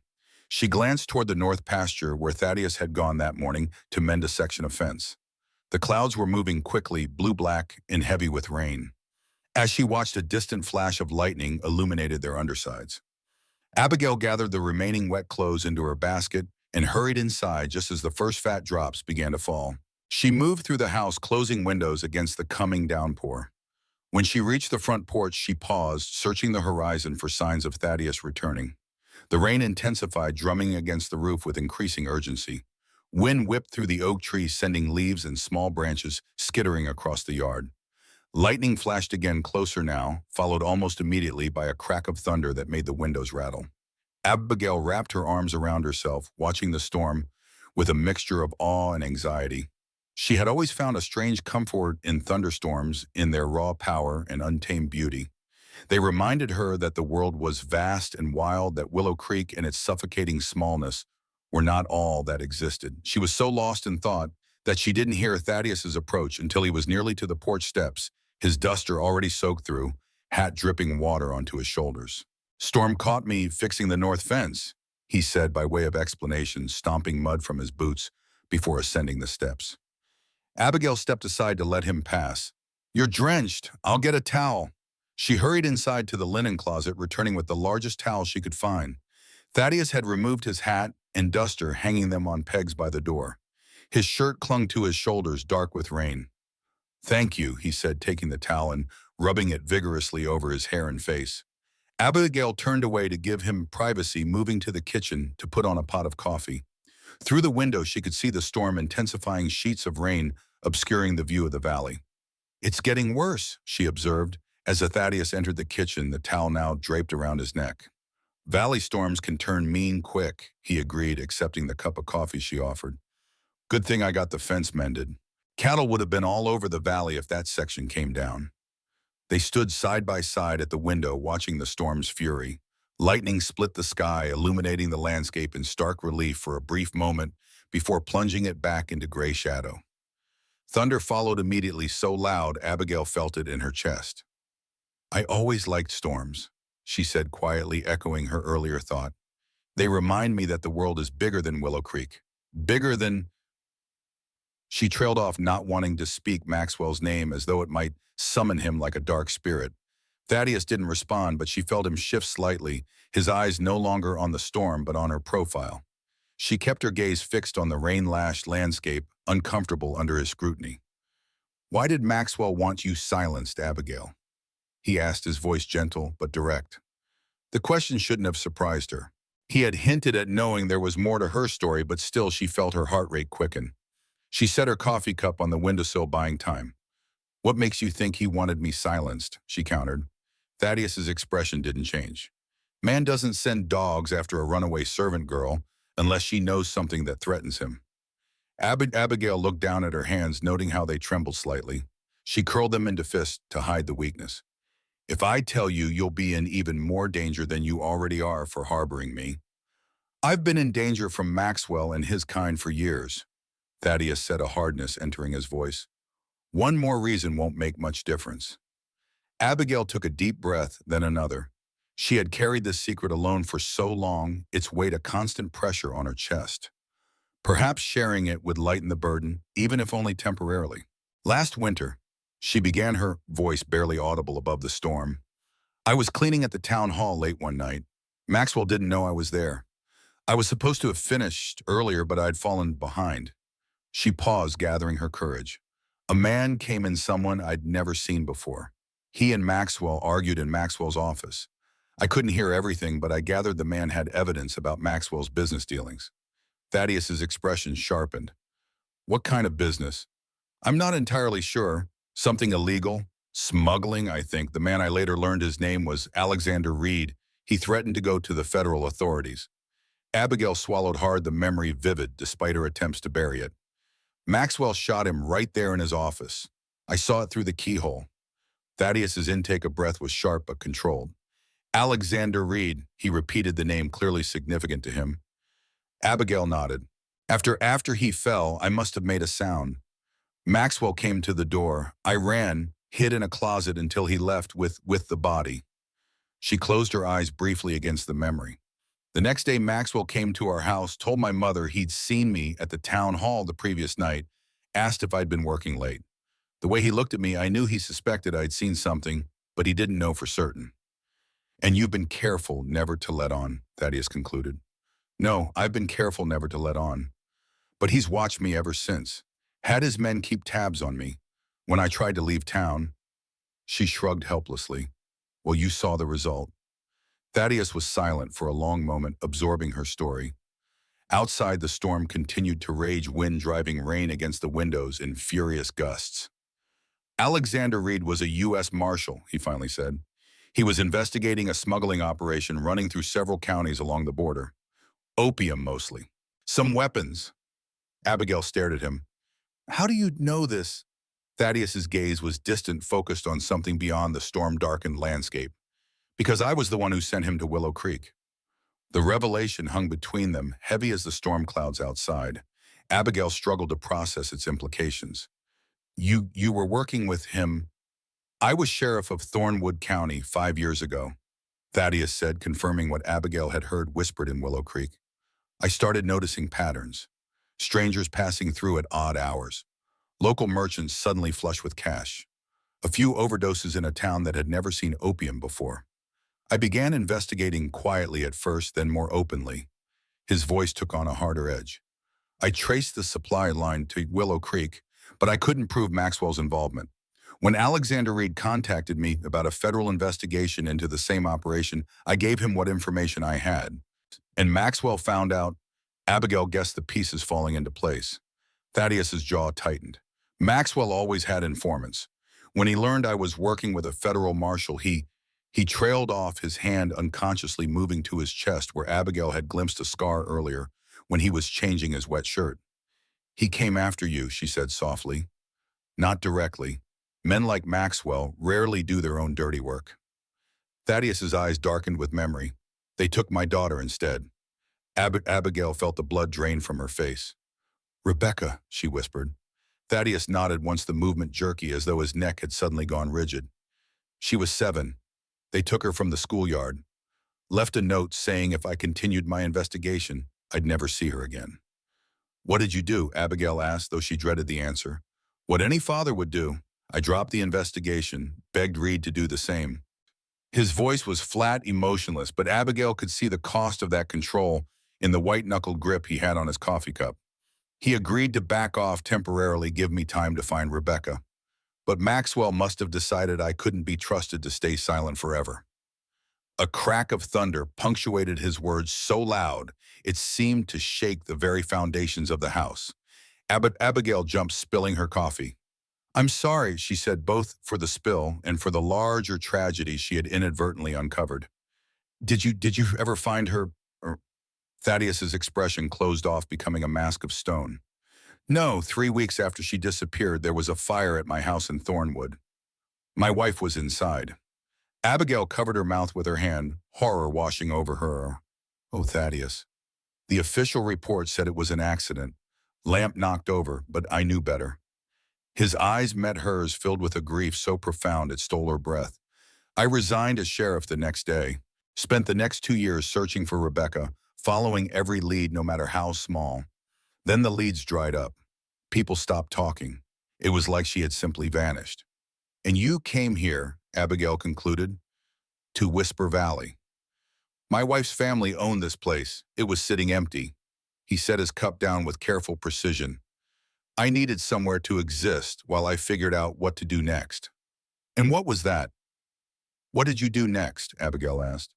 She glanced toward the north pasture where Thaddeus had gone that morning to mend a section of fence. The clouds were moving quickly, blue-black and heavy with rain. As she watched, a distant flash of lightning illuminated their undersides. Abigail gathered the remaining wet clothes into her basket and hurried inside just as the first fat drops began to fall. She moved through the house, closing windows against the coming downpour. When she reached the front porch, she paused, searching the horizon for signs of Thaddeus returning. The rain intensified, drumming against the roof with increasing urgency. Wind whipped through the oak trees, sending leaves and small branches skittering across the yard. Lightning flashed again, closer now, followed almost immediately by a crack of thunder that made the windows rattle. Abigail wrapped her arms around herself, watching the storm with a mixture of awe and anxiety. She had always found a strange comfort in thunderstorms, in their raw power and untamed beauty. They reminded her that the world was vast and wild, that Willow Creek and its suffocating smallness were not all that existed. She was so lost in thought that she didn't hear Thaddeus's approach until he was nearly to the porch steps, his duster already soaked through, hat dripping water onto his shoulders. "Storm caught me fixing the north fence," he said by way of explanation, stomping mud from his boots before ascending the steps. Abigail stepped aside to let him pass. "You're drenched. I'll get a towel." She hurried inside to the linen closet, returning with the largest towel she could find. Thaddeus had removed his hat and duster, hanging them on pegs by the door. His shirt clung to his shoulders, dark with rain. "Thank you," he said, taking the towel and rubbing it vigorously over his hair and face. Abigail turned away to give him privacy, moving to the kitchen to put on a pot of coffee. Through the window, she could see the storm, intensifying, sheets of rain obscuring the view of the valley. "It's getting worse," she observed, as Thaddeus entered the kitchen, the towel now draped around his neck. "Valley storms can turn mean quick," he agreed, accepting the cup of coffee she offered. "Good thing I got the fence mended. Cattle would have been all over the valley if that section came down." They stood side by side at the window, watching the storm's fury. Lightning split the sky, illuminating the landscape in stark relief for a brief moment before plunging it back into gray shadow. Thunder followed immediately, so loud Abigail felt it in her chest. "I always liked storms," she said quietly, echoing her earlier thought. "They remind me that the world is bigger than Willow Creek. Bigger than—" She trailed off, not wanting to speak Maxwell's name as though it might summon him like a dark spirit. Thaddeus didn't respond, but she felt him shift slightly, his eyes no longer on the storm but on her profile. She kept her gaze fixed on the rain-lashed landscape, uncomfortable under his scrutiny. "Why did Maxwell want you silenced, Abigail?" he asked, his voice gentle but direct. The question shouldn't have surprised her. He had hinted at knowing there was more to her story, but still she felt her heart rate quicken. She set her coffee cup on the windowsill, buying time. "What makes you think he wanted me silenced?" she countered. Thaddeus's expression didn't change. "Man doesn't send dogs after a runaway servant girl unless she knows something that threatens him." Abigail looked down at her hands, noting how they trembled slightly. She curled them into fists to hide the weakness. "If I tell you, you'll be in even more danger than you already are for harboring me." "I've been in danger from Maxwell and his kind for years," Thaddeus said, a hardness entering his voice. "One more reason won't make much difference." Abigail took a deep breath, then another. She had carried this secret alone for so long, its weight a constant pressure on her chest. Perhaps sharing it would lighten the burden, even if only temporarily. "Last winter," she began, her voice barely audible above the storm, "I was cleaning at the town hall late one night. Maxwell didn't know I was there. I was supposed to have finished earlier, but I'd fallen behind." She paused, gathering her courage. "A man came in, someone I'd never seen before. He and Maxwell argued in Maxwell's office. I couldn't hear everything, but I gathered the man had evidence about Maxwell's business dealings." Thaddeus's expression sharpened. "What kind of business?" "I'm not entirely sure. Something illegal. Smuggling, I think. The man, I later learned his name was Alexander Reed. He threatened to go to the federal authorities." Abigail swallowed hard, the memory vivid despite her attempts to bury it. "Maxwell shot him right there in his office. I saw it through the keyhole." Thaddeus's intake of breath was sharp but controlled. Alexander Reed, he repeated the name clearly significant to him. Abigail nodded. After he fell, I must have made a sound. Maxwell came to the door. I ran, hid in a closet until he left with the body. She closed her eyes briefly against the memory. The next day, Maxwell came to our house, told my mother he'd seen me at the town hall the previous night, asked if I'd been working late. The way he looked at me, I knew he suspected I'd seen something, but he didn't know for certain. And you've been careful never to let on, Thaddeus concluded. No, I've been careful never to let on. But he's watched me ever since. Had his men keep tabs on me. When I tried to leave town, she shrugged helplessly. Well, you saw the result. Thaddeus was silent for a long moment, absorbing her story. Outside, the storm continued to rage, wind driving rain against the windows in furious gusts. Alexander Reed was a U.S. Marshal, he finally said. He was investigating a smuggling operation running through several counties along the border. Opium, mostly. Some weapons. Abigail stared at him. How do you know this? Thaddeus's gaze was distant, focused on something beyond the storm-darkened landscape. Because I was the one who sent him to Willow Creek. The revelation hung between them, heavy as the storm clouds outside. Abigail struggled to process its implications. You were working with him. I was sheriff of Thornwood County 5 years ago, Thaddeus said, confirming what Abigail had heard whispered in Willow Creek. I started noticing patterns. Strangers passing through at odd hours. Local merchants suddenly flush with cash. A few overdoses in a town that had never seen opium before. I began investigating quietly at first, then more openly. His voice took on a harder edge. I traced the supply line to Willow Creek, but I couldn't prove Maxwell's involvement. When Alexander Reed contacted me about a federal investigation into the same operation, I gave him what information I had. And Maxwell found out. Abigail guessed the pieces falling into place. Thaddeus's jaw tightened. Maxwell always had informants. When he learned I was working with a federal marshal, he trailed off, his hand unconsciously moving to his chest where Abigail had glimpsed a scar earlier when he was changing his wet shirt. He came after you, she said softly. Not directly. Men like Maxwell rarely do their own dirty work. Thaddeus's eyes darkened with memory. They took my daughter instead. Abigail felt the blood drain from her face. Rebecca, she whispered. Thaddeus nodded, once the movement jerky, as though his neck had suddenly gone rigid. She was 7. They took her from the schoolyard. Left a note saying if I continued my investigation, I'd never see her again. What did you do? Abigail asked, though she dreaded the answer. What any father would do. I dropped the investigation, begged Reed to do the same. His voice was flat, emotionless, but Abigail could see the cost of that control in the white-knuckled grip he had on his coffee cup. He agreed to back off temporarily, give me time to find Rebecca. But Maxwell must have decided I couldn't be trusted to stay silent forever. A crack of thunder punctuated his words so loud it seemed to shake the very foundations of the house. Abigail jumped, spilling her coffee. I'm sorry, she said, both for the spill and for the larger tragedy she had inadvertently uncovered. Did you ever find her? Thaddeus's expression closed off, becoming a mask of stone. No, 3 weeks after she disappeared, there was a fire at my house in Thornwood. My wife was inside. Abigail covered her mouth with her hand, horror washing over her. Oh, Thaddeus. The official report said it was an accident. Lamp knocked over, but I knew better. His eyes met hers, filled with a grief so profound it stole her breath. I resigned as sheriff the next day, spent the next 2 years searching for Rebecca, following every lead no matter how small. Then the leads dried up. People stopped talking. It was like she had simply vanished. And you came here, Abigail concluded, to Whisper Valley. My wife's family owned this place. It was sitting empty. He set his cup down with careful precision. I needed somewhere to exist while I figured out what to do next. And what was that? What did you do next? Abigail asked.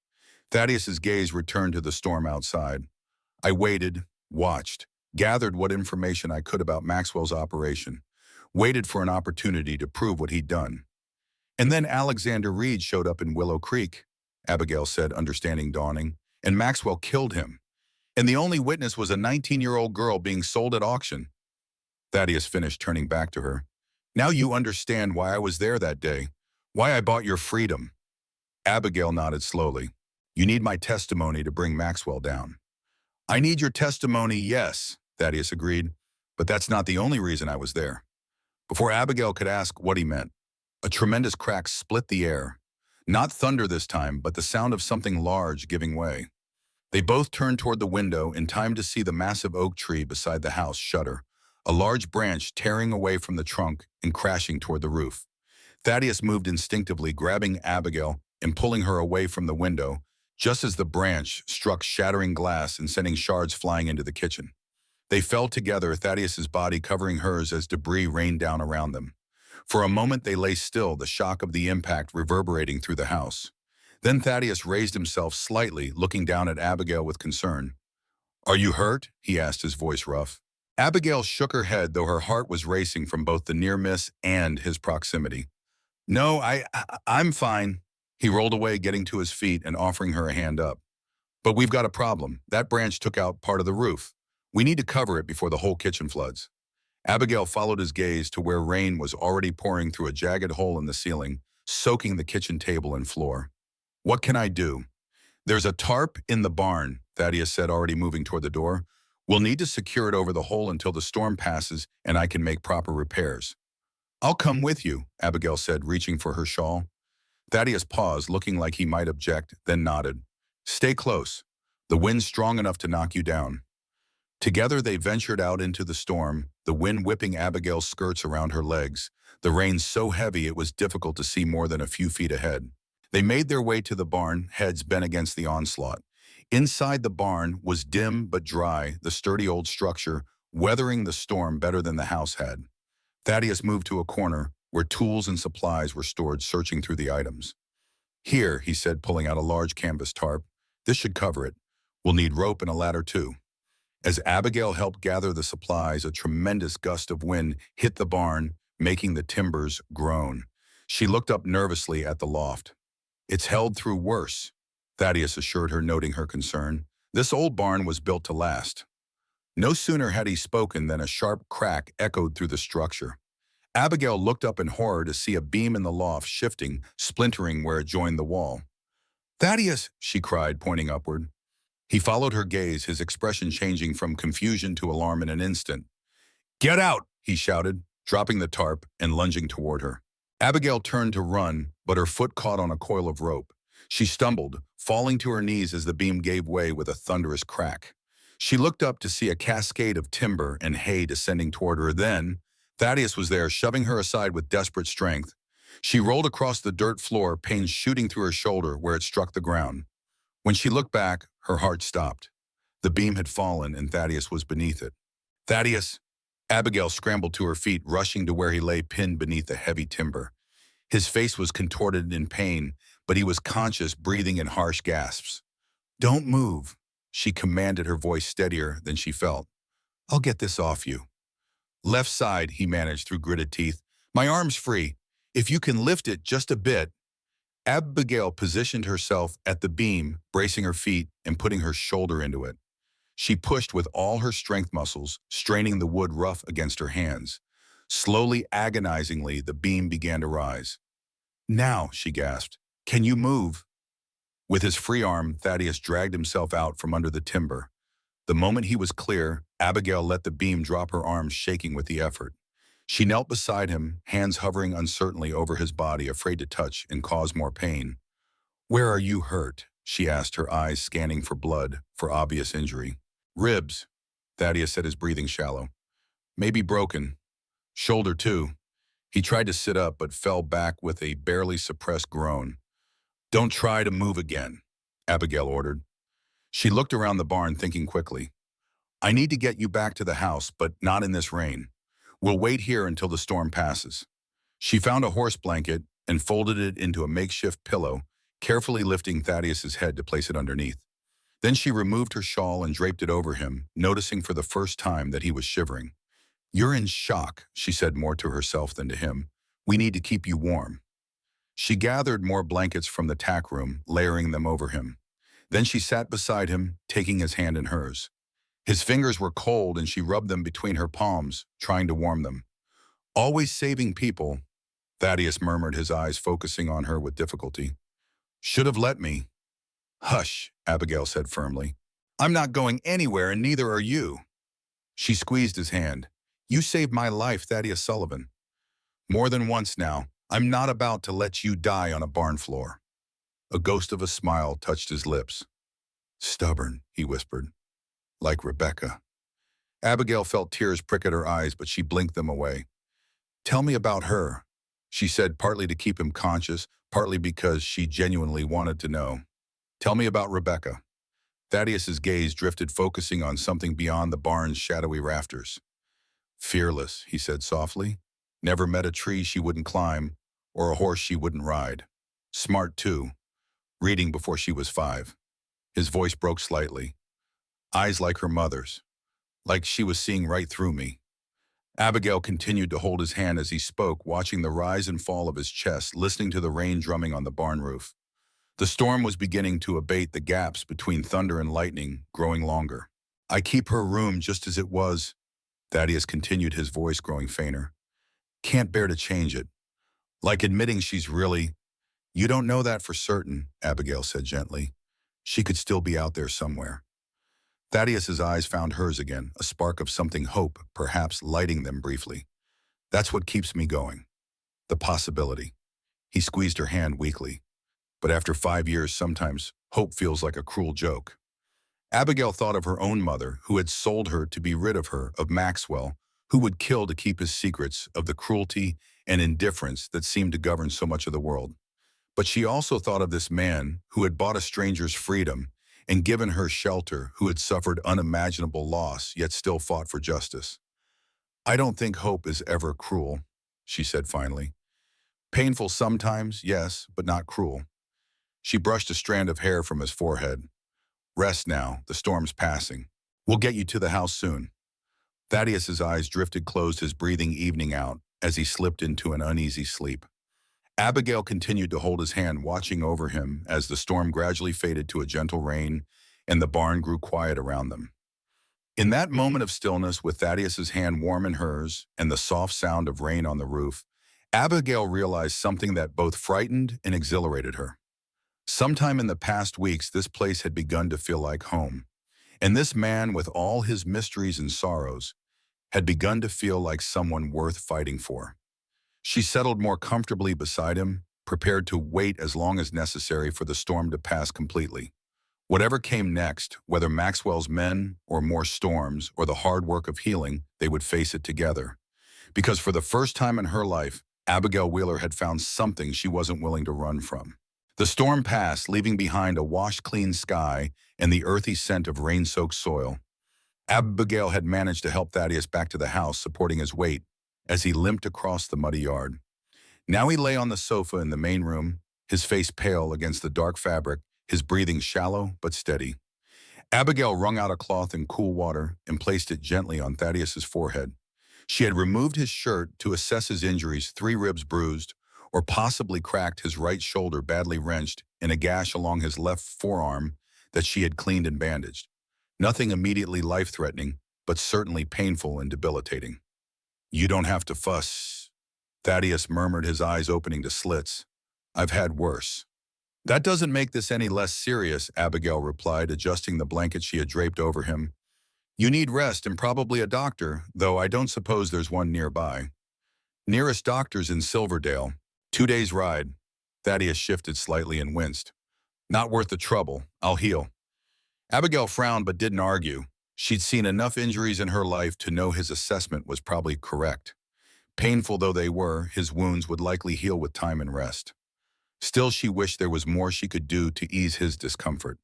Thaddeus's gaze returned to the storm outside. I waited, watched, gathered what information I could about Maxwell's operation, waited for an opportunity to prove what he'd done. And then Alexander Reed showed up in Willow Creek, Abigail said, understanding dawning, and Maxwell killed him. And the only witness was a 19-year-old girl being sold at auction. Thaddeus finished, turning back to her. Now you understand why I was there that day, Why I bought your freedom. Abigail nodded slowly. You need my testimony to bring Maxwell down. I need your testimony, yes, Thaddeus agreed, but that's not the only reason I was there. Before Abigail could ask what he meant, a tremendous crack split the air. Not thunder this time, but the sound of something large giving way. They both turned toward the window in time to see the massive oak tree beside the house shudder, a large branch tearing away from the trunk and crashing toward the roof. Thaddeus moved instinctively, grabbing Abigail and pulling her away from the window, just as the branch struck shattering glass and sending shards flying into the kitchen. They fell together, Thaddeus's body covering hers as debris rained down around them. For a moment they lay still, the shock of the impact reverberating through the house. Then Thaddeus raised himself slightly, looking down at Abigail with concern. Are you hurt? He asked, his voice rough. Abigail shook her head, though her heart was racing from both the near miss and his proximity. No, I'm fine. He rolled away, getting to his feet and offering her a hand up. But we've got a problem. That branch took out part of the roof. We need to cover it before the whole kitchen floods. Abigail followed his gaze to where rain was already pouring through a jagged hole in the ceiling, soaking the kitchen table and floor. What can I do? There's a tarp in the barn, Thaddeus said, already moving toward the door. We'll need to secure it over the hole until the storm passes and I can make proper repairs. I'll come with you, Abigail said, reaching for her shawl. Thaddeus paused, looking like he might object, then nodded. Stay close. The wind's strong enough to knock you down. Together they ventured out into the storm, the wind whipping Abigail's skirts around her legs, the rain so heavy it was difficult to see more than a few feet ahead. They made their way to the barn, heads bent against the onslaught. Inside the barn was dim but dry, the sturdy old structure, weathering the storm better than the house had. Thaddeus moved to a corner where tools and supplies were stored, searching through the items. Here, he said, pulling out a large canvas tarp. This should cover it. We'll need rope and a ladder too. As Abigail helped gather the supplies, a tremendous gust of wind hit the barn, making the timbers groan. She looked up nervously at the loft. It's held through worse, Thaddeus assured her, noting her concern. This old barn was built to last. No sooner had he spoken than a sharp crack echoed through the structure. Abigail looked up in horror to see a beam in the loft shifting, splintering where it joined the wall. Thaddeus, she cried, pointing upward. He followed her gaze, his expression changing from confusion to alarm in an instant. Get out, he shouted, dropping the tarp and lunging toward her. Abigail turned to run, but her foot caught on a coil of rope. She stumbled, falling to her knees as the beam gave way with a thunderous crack. She looked up to see a cascade of timber and hay descending toward her. Then, Thaddeus was there, shoving her aside with desperate strength. She rolled across the dirt floor, pain shooting through her shoulder where it struck the ground. When she looked back, her heart stopped. The beam had fallen and Thaddeus was beneath it. Thaddeus! Abigail scrambled to her feet, rushing to where he lay pinned beneath the heavy timber. His face was contorted in pain, but he was conscious, breathing in harsh gasps. Don't move, she commanded, her voice steadier than she felt. I'll get this off you. Left side, he managed through gritted teeth. My arm's free. If you can lift it just a bit. Abigail positioned herself at the beam, bracing her feet and putting her shoulder into it. She pushed with all her strength muscles, straining the wood rough against her hands. Slowly, agonizingly, the beam began to rise. Now, she gasped, can you move? With his free arm, Thaddeus dragged himself out from under the timber. The moment he was clear, Abigail let the beam drop, her arms shaking with the effort. She knelt beside him, hands hovering uncertainly over his body, afraid to touch and cause more pain. Where are you hurt? She asked, her eyes scanning for blood, for obvious injury. Ribs, Thaddeus said, his breathing shallow. Maybe broken. Shoulder too. He tried to sit up but fell back with a barely suppressed groan. Don't try to move again, Abigail ordered. She looked around the barn, thinking quickly. I need to get you back to the house, but not in this rain. We'll wait here until the storm passes. She found a horse blanket and folded it into a makeshift pillow, carefully lifting Thaddeus's head to place it underneath. Then she removed her shawl and draped it over him, noticing for the first time that he was shivering. You're in shock, she said, more to herself than to him. We need to keep you warm. She gathered more blankets from the tack room, layering them over him. Then she sat beside him, taking his hand in hers. His fingers were cold and she rubbed them between her palms, trying to warm them. Always saving people, Thaddeus murmured, his eyes focusing on her with difficulty. Should have let me. Hush, Abigail said firmly. I'm not going anywhere and neither are you. She squeezed his hand. You saved my life, Thaddeus Sullivan. More than once now. I'm not about to let you die on a barn floor. A ghost of a smile touched his lips. Stubborn, he whispered. Like Rebecca. Abigail felt tears prick at her eyes, but she blinked them away. Tell me about her, she said, partly to keep him conscious, partly because she genuinely wanted to know. Tell me about Rebecca. Thaddeus's gaze drifted, focusing on something beyond the barn's shadowy rafters. Fearless, he said softly. Never met a tree she wouldn't climb, or a horse she wouldn't ride. Smart, too. Reading before she was 5. His voice broke slightly. Eyes like her mother's. Like she was seeing right through me. Abigail continued to hold his hand as he spoke, watching the rise and fall of his chest, listening to the rain drumming on the barn roof. The storm was beginning to abate, the gaps between thunder and lightning growing longer. I keep her room just as it was, Thaddeus continued, his voice growing fainter. Can't bear to change it. Like admitting she's really... You don't know that for certain, Abigail said gently. She could still be out there somewhere. Thaddeus's eyes found hers again, a spark of something, hope, perhaps lighting them briefly. That's what keeps me going. The possibility. He squeezed her hand weakly. But after 5 years, sometimes hope feels like a cruel joke. Abigail thought of her own mother, who had sold her to be rid of her, of Maxwell, who would kill to keep his secrets, of the cruelty and indifference that seemed to govern so much of the world. But she also thought of this man who had bought a stranger's freedom and given her shelter, who had suffered unimaginable loss, yet still fought for justice. I don't think hope is ever cruel, she said finally. Painful sometimes, yes, but not cruel. She brushed a strand of hair from his forehead. Rest now, the storm's passing. We'll get you to the house soon. Thaddeus's eyes drifted closed, his breathing evening out as he slipped into an uneasy sleep. Abigail continued to hold his hand, watching over him as the storm gradually faded to a gentle rain and the barn grew quiet around them. In that moment of stillness, with Thaddeus's hand warm in hers and the soft sound of rain on the roof, Abigail realized something that both frightened and exhilarated her. Sometime in the past weeks, this place had begun to feel like home, and this man, with all his mysteries and sorrows, had begun to feel like someone worth fighting for. She settled more comfortably beside him, prepared to wait as long as necessary for the storm to pass completely. Whatever came next, whether Maxwell's men or more storms or the hard work of healing, they would face it together. Because for the first time in her life, Abigail Wheeler had found something she wasn't willing to run from. The storm passed, leaving behind a washed-clean sky and the earthy scent of rain-soaked soil. Abigail had managed to help Thaddeus back to the house, supporting his weight as he limped across the muddy yard. Now he lay on the sofa in the main room, his face pale against the dark fabric, his breathing shallow but steady. Abigail wrung out a cloth in cool water and placed it gently on Thaddeus's forehead. She had removed his shirt to assess his injuries, 3 ribs bruised, or possibly cracked, his right shoulder badly wrenched, and a gash along his left forearm that she had cleaned and bandaged. Nothing immediately life-threatening, but certainly painful and debilitating. You don't have to fuss, Thaddeus murmured, his eyes opening to slits. I've had worse. That doesn't make this any less serious, Abigail replied, adjusting the blanket she had draped over him. You need rest and probably a doctor, though I don't suppose there's one nearby. Nearest doctor's in Silverdale. 2 days' ride. Thaddeus shifted slightly and winced. Not worth the trouble. I'll heal. Abigail frowned but didn't argue. She'd seen enough injuries in her life to know his assessment was probably correct. Painful though they were, his wounds would likely heal with time and rest. Still, she wished there was more she could do to ease his discomfort.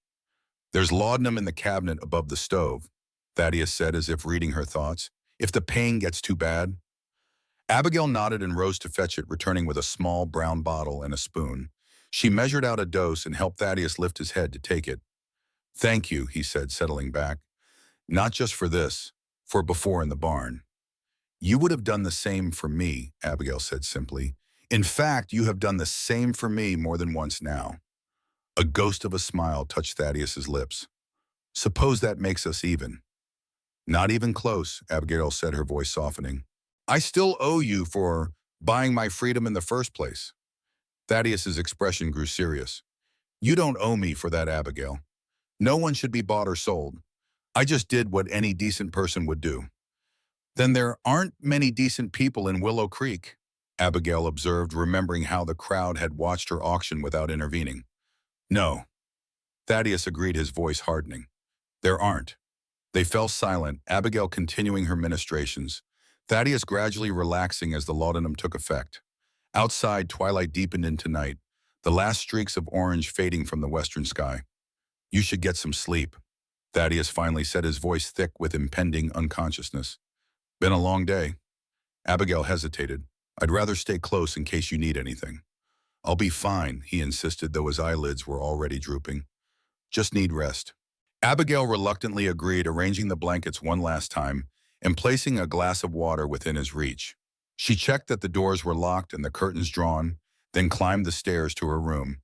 There's laudanum in the cabinet above the stove, Thaddeus said, as if reading her thoughts. If the pain gets too bad. Abigail nodded and rose to fetch it, returning with a small brown bottle and a spoon. She measured out a dose and helped Thaddeus lift his head to take it. Thank you, he said, settling back. Not just for this, for before in the barn. You would have done the same for me, Abigail said simply. In fact, you have done the same for me more than once now. A ghost of a smile touched Thaddeus's lips. Suppose that makes us even. Not even close, Abigail said, her voice softening. I still owe you for Buying my freedom in the first place. Thaddeus's expression grew serious. You don't owe me for that, Abigail. No one should be bought or sold. I just did what any decent person would do. Then there aren't many decent people in Willow Creek, Abigail observed, remembering how the crowd had watched her auction without intervening. No, Thaddeus agreed, his voice hardening. There aren't. They fell silent, Abigail continuing her ministrations, Thaddeus gradually relaxing as the laudanum took effect. Outside, twilight deepened into night, the last streaks of orange fading from the western sky. You should get some sleep, Thaddeus finally said, his voice thick with impending unconsciousness. Been a long day. Abigail hesitated. I'd rather stay close in case you need anything. I'll be fine, he insisted, though his eyelids were already drooping. Just need rest. Abigail reluctantly agreed, arranging the blankets one last time and placing a glass of water within his reach. She checked that the doors were locked and the curtains drawn, then climbed the stairs to her room,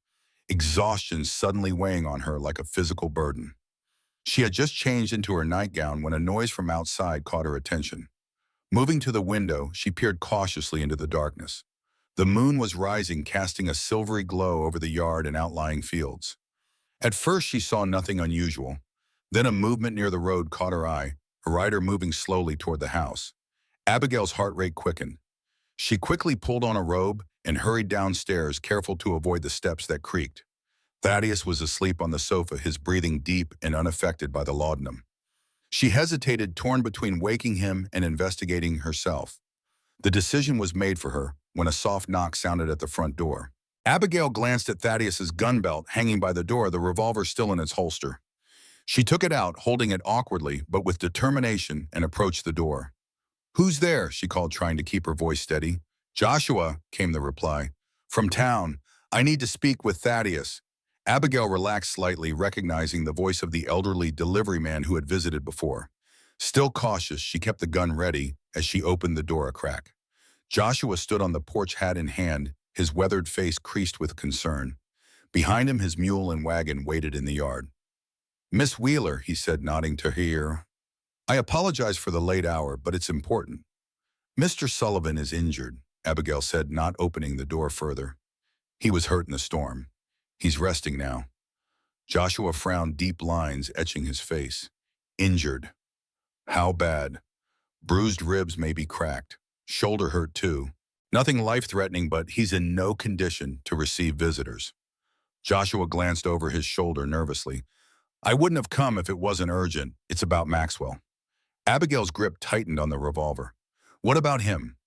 exhaustion suddenly weighing on her like a physical burden. She had just changed into her nightgown when a noise from outside caught her attention. Moving to the window, she peered cautiously into the darkness. The moon was rising, casting a silvery glow over the yard and outlying fields. At first, she saw nothing unusual. Then a movement near the road caught her eye, a rider moving slowly toward the house. Abigail's heart rate quickened. She quickly pulled on a robe and hurried downstairs, careful to avoid the steps that creaked. Thaddeus was asleep on the sofa, his breathing deep and unaffected by the laudanum. She hesitated, torn between waking him and investigating herself. The decision was made for her when a soft knock sounded at the front door. Abigail glanced at Thaddeus's gun belt hanging by the door, the revolver still in its holster. She took it out, holding it awkwardly but with determination, and approached the door. Who's there? She called, trying to keep her voice steady. Joshua, came the reply. From town. I need to speak with Thaddeus. Abigail relaxed slightly, recognizing the voice of the elderly delivery man who had visited before. Still cautious, she kept the gun ready as she opened the door a crack. Joshua stood on the porch, hat in hand, his weathered face creased with concern. Behind him, his mule and wagon waited in the yard. Miss Wheeler, he said, nodding to her. I apologize for the late hour, but it's important. Mr. Sullivan is injured, Abigail said, not opening the door further. He was hurt in the storm. He's resting now. Joshua frowned, deep lines etching his face. Injured. How bad? Bruised ribs, may be cracked. Shoulder hurt too. Nothing life-threatening, but he's in no condition to receive visitors. Joshua glanced over his shoulder nervously. I wouldn't have come if it wasn't urgent. It's about Maxwell. Abigail's grip tightened on the revolver. What about him?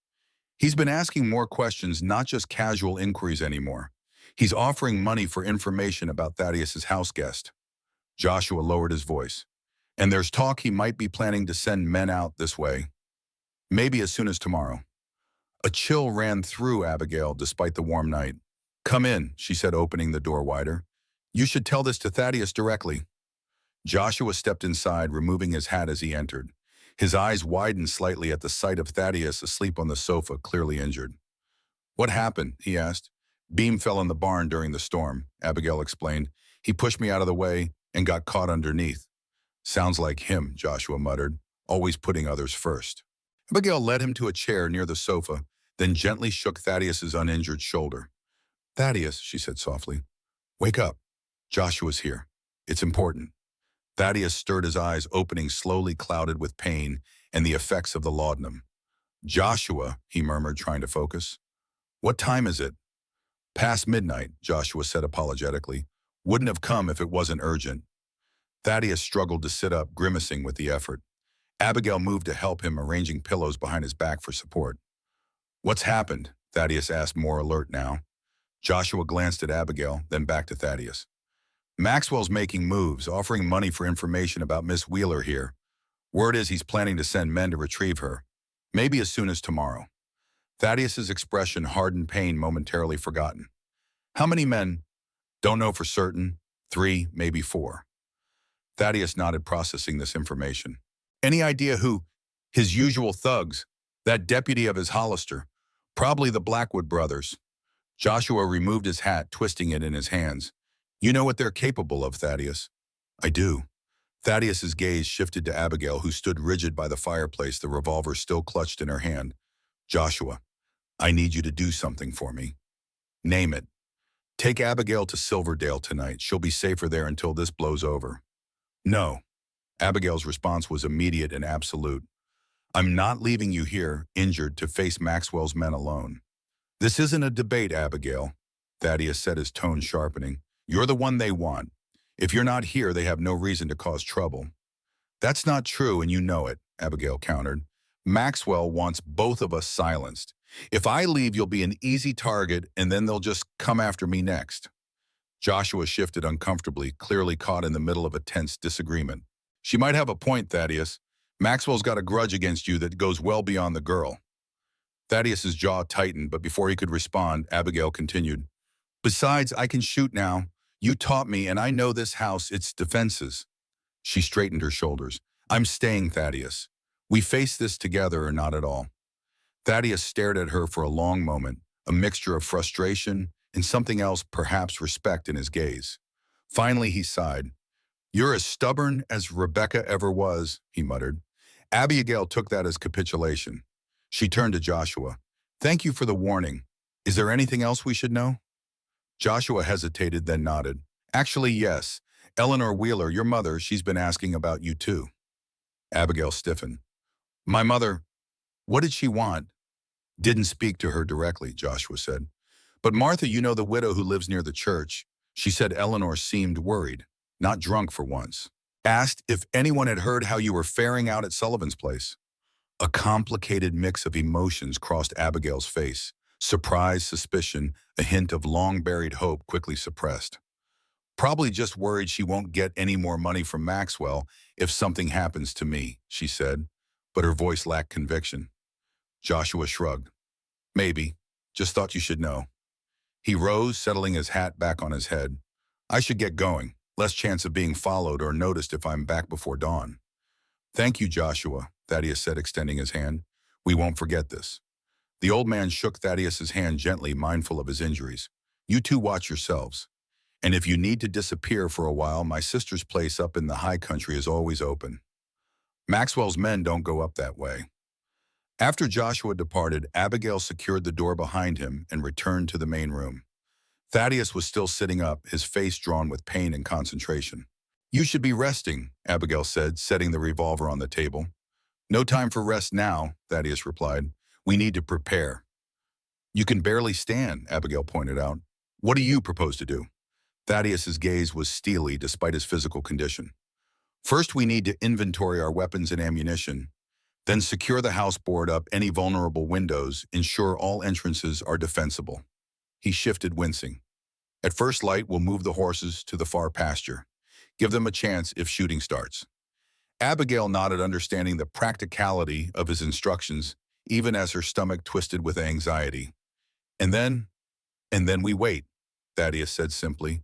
He's been asking more questions, not just casual inquiries anymore. He's offering money for information about Thaddeus's house guest. Joshua lowered his voice. And there's talk he might be planning to send men out this way. Maybe as soon as tomorrow. A chill ran through Abigail despite the warm night. Come in, she said, opening the door wider. You should tell this to Thaddeus directly. Joshua stepped inside, removing his hat as he entered. His eyes widened slightly at the sight of Thaddeus asleep on the sofa, clearly injured. What happened? He asked. Beam fell in the barn during the storm, Abigail explained. He pushed me out of the way and got caught underneath. Sounds like him, Joshua muttered, always putting others first. Abigail led him to a chair near the sofa, then gently shook Thaddeus's uninjured shoulder. Thaddeus, she said softly, wake up. Joshua's here. It's important. Thaddeus stirred, his eyes opening slowly, clouded with pain and the effects of the laudanum. Joshua, he murmured, trying to focus. What time is it? Past midnight, Joshua said apologetically. Wouldn't have come if it wasn't urgent. Thaddeus struggled to sit up, grimacing with the effort. Abigail moved to help him, arranging pillows behind his back for support. What's happened? Thaddeus asked, more alert now. Joshua glanced at Abigail, then back to Thaddeus. Maxwell's making moves, offering money for information about Miss Wheeler here. Word is he's planning to send men to retrieve her. Maybe as soon as tomorrow. Thaddeus's expression hardened, pain momentarily forgotten. How many men? Don't know for certain. 3, maybe 4. Thaddeus nodded, processing this information. Any idea who? His usual thugs. That deputy of his Hollister. Probably the Blackwood brothers. Joshua removed his hat, twisting it in his hands. You know what they're capable of, Thaddeus. I do. Thaddeus's gaze shifted to Abigail, who stood rigid by the fireplace, the revolver still clutched in her hand. Joshua. I need you to do something for me. Name it. Take Abigail to Silverdale tonight. She'll be safer there until this blows over. No. Abigail's response was immediate and absolute. I'm not leaving you here, injured, to face Maxwell's men alone. This isn't a debate, Abigail. Thaddeus said, his tone sharpening. You're the one they want. If you're not here, they have no reason to cause trouble. That's not true, and you know it, Abigail countered. Maxwell wants both of us silenced. If I leave, you'll be an easy target, and then they'll just come after me next. Joshua shifted uncomfortably, clearly caught in the middle of a tense disagreement. She might have a point, Thaddeus. Maxwell's got a grudge against you that goes well beyond the girl. Thaddeus's jaw tightened, but before he could respond, Abigail continued. Besides, I can shoot now. You taught me, and I know this house, its defenses. She straightened her shoulders. I'm staying, Thaddeus. We face this together or not at all. Thaddeus stared at her for a long moment, a mixture of frustration and something else, perhaps respect, in his gaze. Finally, he sighed. You're as stubborn as Rebecca ever was, he muttered. Abigail took that as capitulation. She turned to Joshua. Thank you for the warning. Is there anything else we should know? Joshua hesitated, then nodded. Actually, yes. Eleanor Wheeler, your mother, she's been asking about you too. Abigail stiffened. My mother, what did she want? Didn't speak to her directly, Joshua said. But Martha, you know, the widow who lives near the church. She said Eleanor seemed worried, not drunk for once. Asked if anyone had heard how you were faring out at Sullivan's place. A complicated mix of emotions crossed Abigail's face. Surprise, suspicion, a hint of long-buried hope quickly suppressed. Probably just worried she won't get any more money from Maxwell if something happens to me, she said, but her voice lacked conviction. Joshua shrugged. Maybe. Just thought you should know. He rose, settling his hat back on his head. I should get going. Less chance of being followed or noticed if I'm back before dawn. Thank you, Joshua, Thaddeus said, extending his hand. We won't forget this. The old man shook Thaddeus's hand gently, mindful of his injuries. You two watch yourselves. And if you need to disappear for a while, my sister's place up in the high country is always open. Maxwell's men don't go up that way. After Joshua departed, Abigail secured the door behind him and returned to the main room. Thaddeus was still sitting up, his face drawn with pain and concentration. You should be resting, Abigail said, setting the revolver on the table. No time for rest now, Thaddeus replied. We need to prepare. You can barely stand, Abigail pointed out. What do you propose to do? Thaddeus's gaze was steely despite his physical condition. First, we need to inventory our weapons and ammunition. Then secure the house, board up any vulnerable windows, ensure all entrances are defensible. He shifted, wincing. At first light, we'll move the horses to the far pasture. Give them a chance if shooting starts. Abigail nodded, understanding the practicality of his instructions, even as her stomach twisted with anxiety. And then we wait, Thaddeus said simply.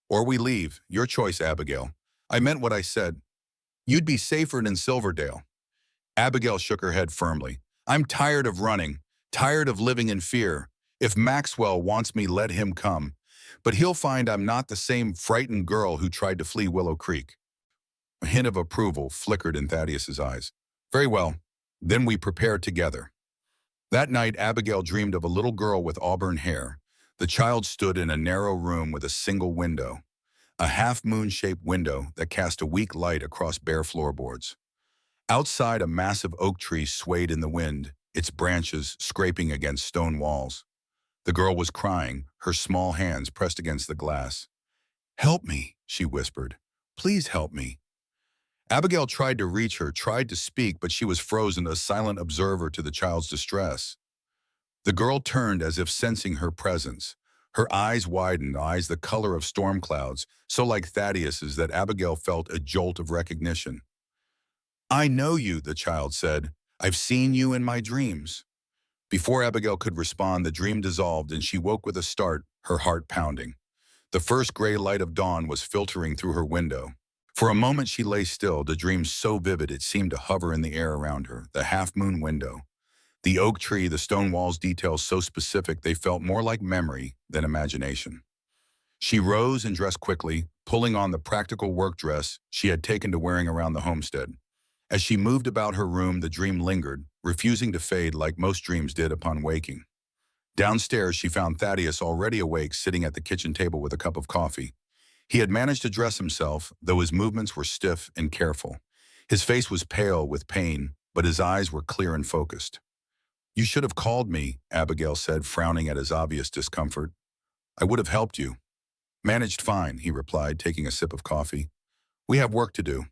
Or we leave. Your choice, Abigail. I meant what I said. You'd be safer in Silverdale. Abigail shook her head firmly. I'm tired of running, tired of living in fear. If Maxwell wants me, let him come. But he'll find I'm not the same frightened girl who tried to flee Willow Creek. A hint of approval flickered in Thaddeus's eyes. Very well. Then we prepare together. That night, Abigail dreamed of a little girl with auburn hair. The child stood in a narrow room with a single window, a half-moon-shaped window that cast a weak light across bare floorboards. Outside, a massive oak tree swayed in the wind, its branches scraping against stone walls. The girl was crying, her small hands pressed against the glass. Help me, she whispered. Please help me. Abigail tried to reach her, tried to speak, but she was frozen, a silent observer to the child's distress. The girl turned as if sensing her presence. Her eyes widened, eyes the color of storm clouds, so like Thaddeus's that Abigail felt a jolt of recognition. I know you, the child said. I've seen you in my dreams. Before Abigail could respond, the dream dissolved and she woke with a start, her heart pounding. The first gray light of dawn was filtering through her window. For a moment she lay still, the dream so vivid it seemed to hover in the air around her, the half-moon window. The oak tree, the stone walls, details so specific they felt more like memory than imagination. She rose and dressed quickly, pulling on the practical work dress she had taken to wearing around the homestead. As she moved about her room, the dream lingered, refusing to fade like most dreams did upon waking. Downstairs, she found Thaddeus already awake, sitting at the kitchen table with a cup of coffee. He had managed to dress himself, though his movements were stiff and careful. His face was pale with pain, but his eyes were clear and focused. "You should have called me," Abigail said, frowning at his obvious discomfort. "I would have helped you." "Managed fine," he replied, taking a sip of coffee. "We have work to do."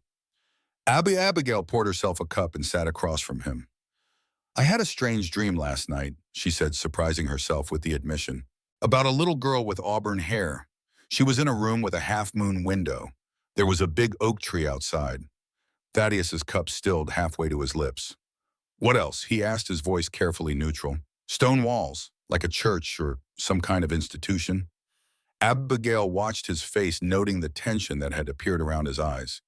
Abigail poured herself a cup and sat across from him. "I had a strange dream last night," she said, surprising herself with the admission. "About a little girl with auburn hair. She was in a room with a half-moon window. There was a big oak tree outside." Thaddeus's cup stilled halfway to his lips. "What else?" he asked, his voice carefully neutral. "Stone walls, like a church or some kind of institution." Abigail watched his face, noting the tension that had appeared around his eyes.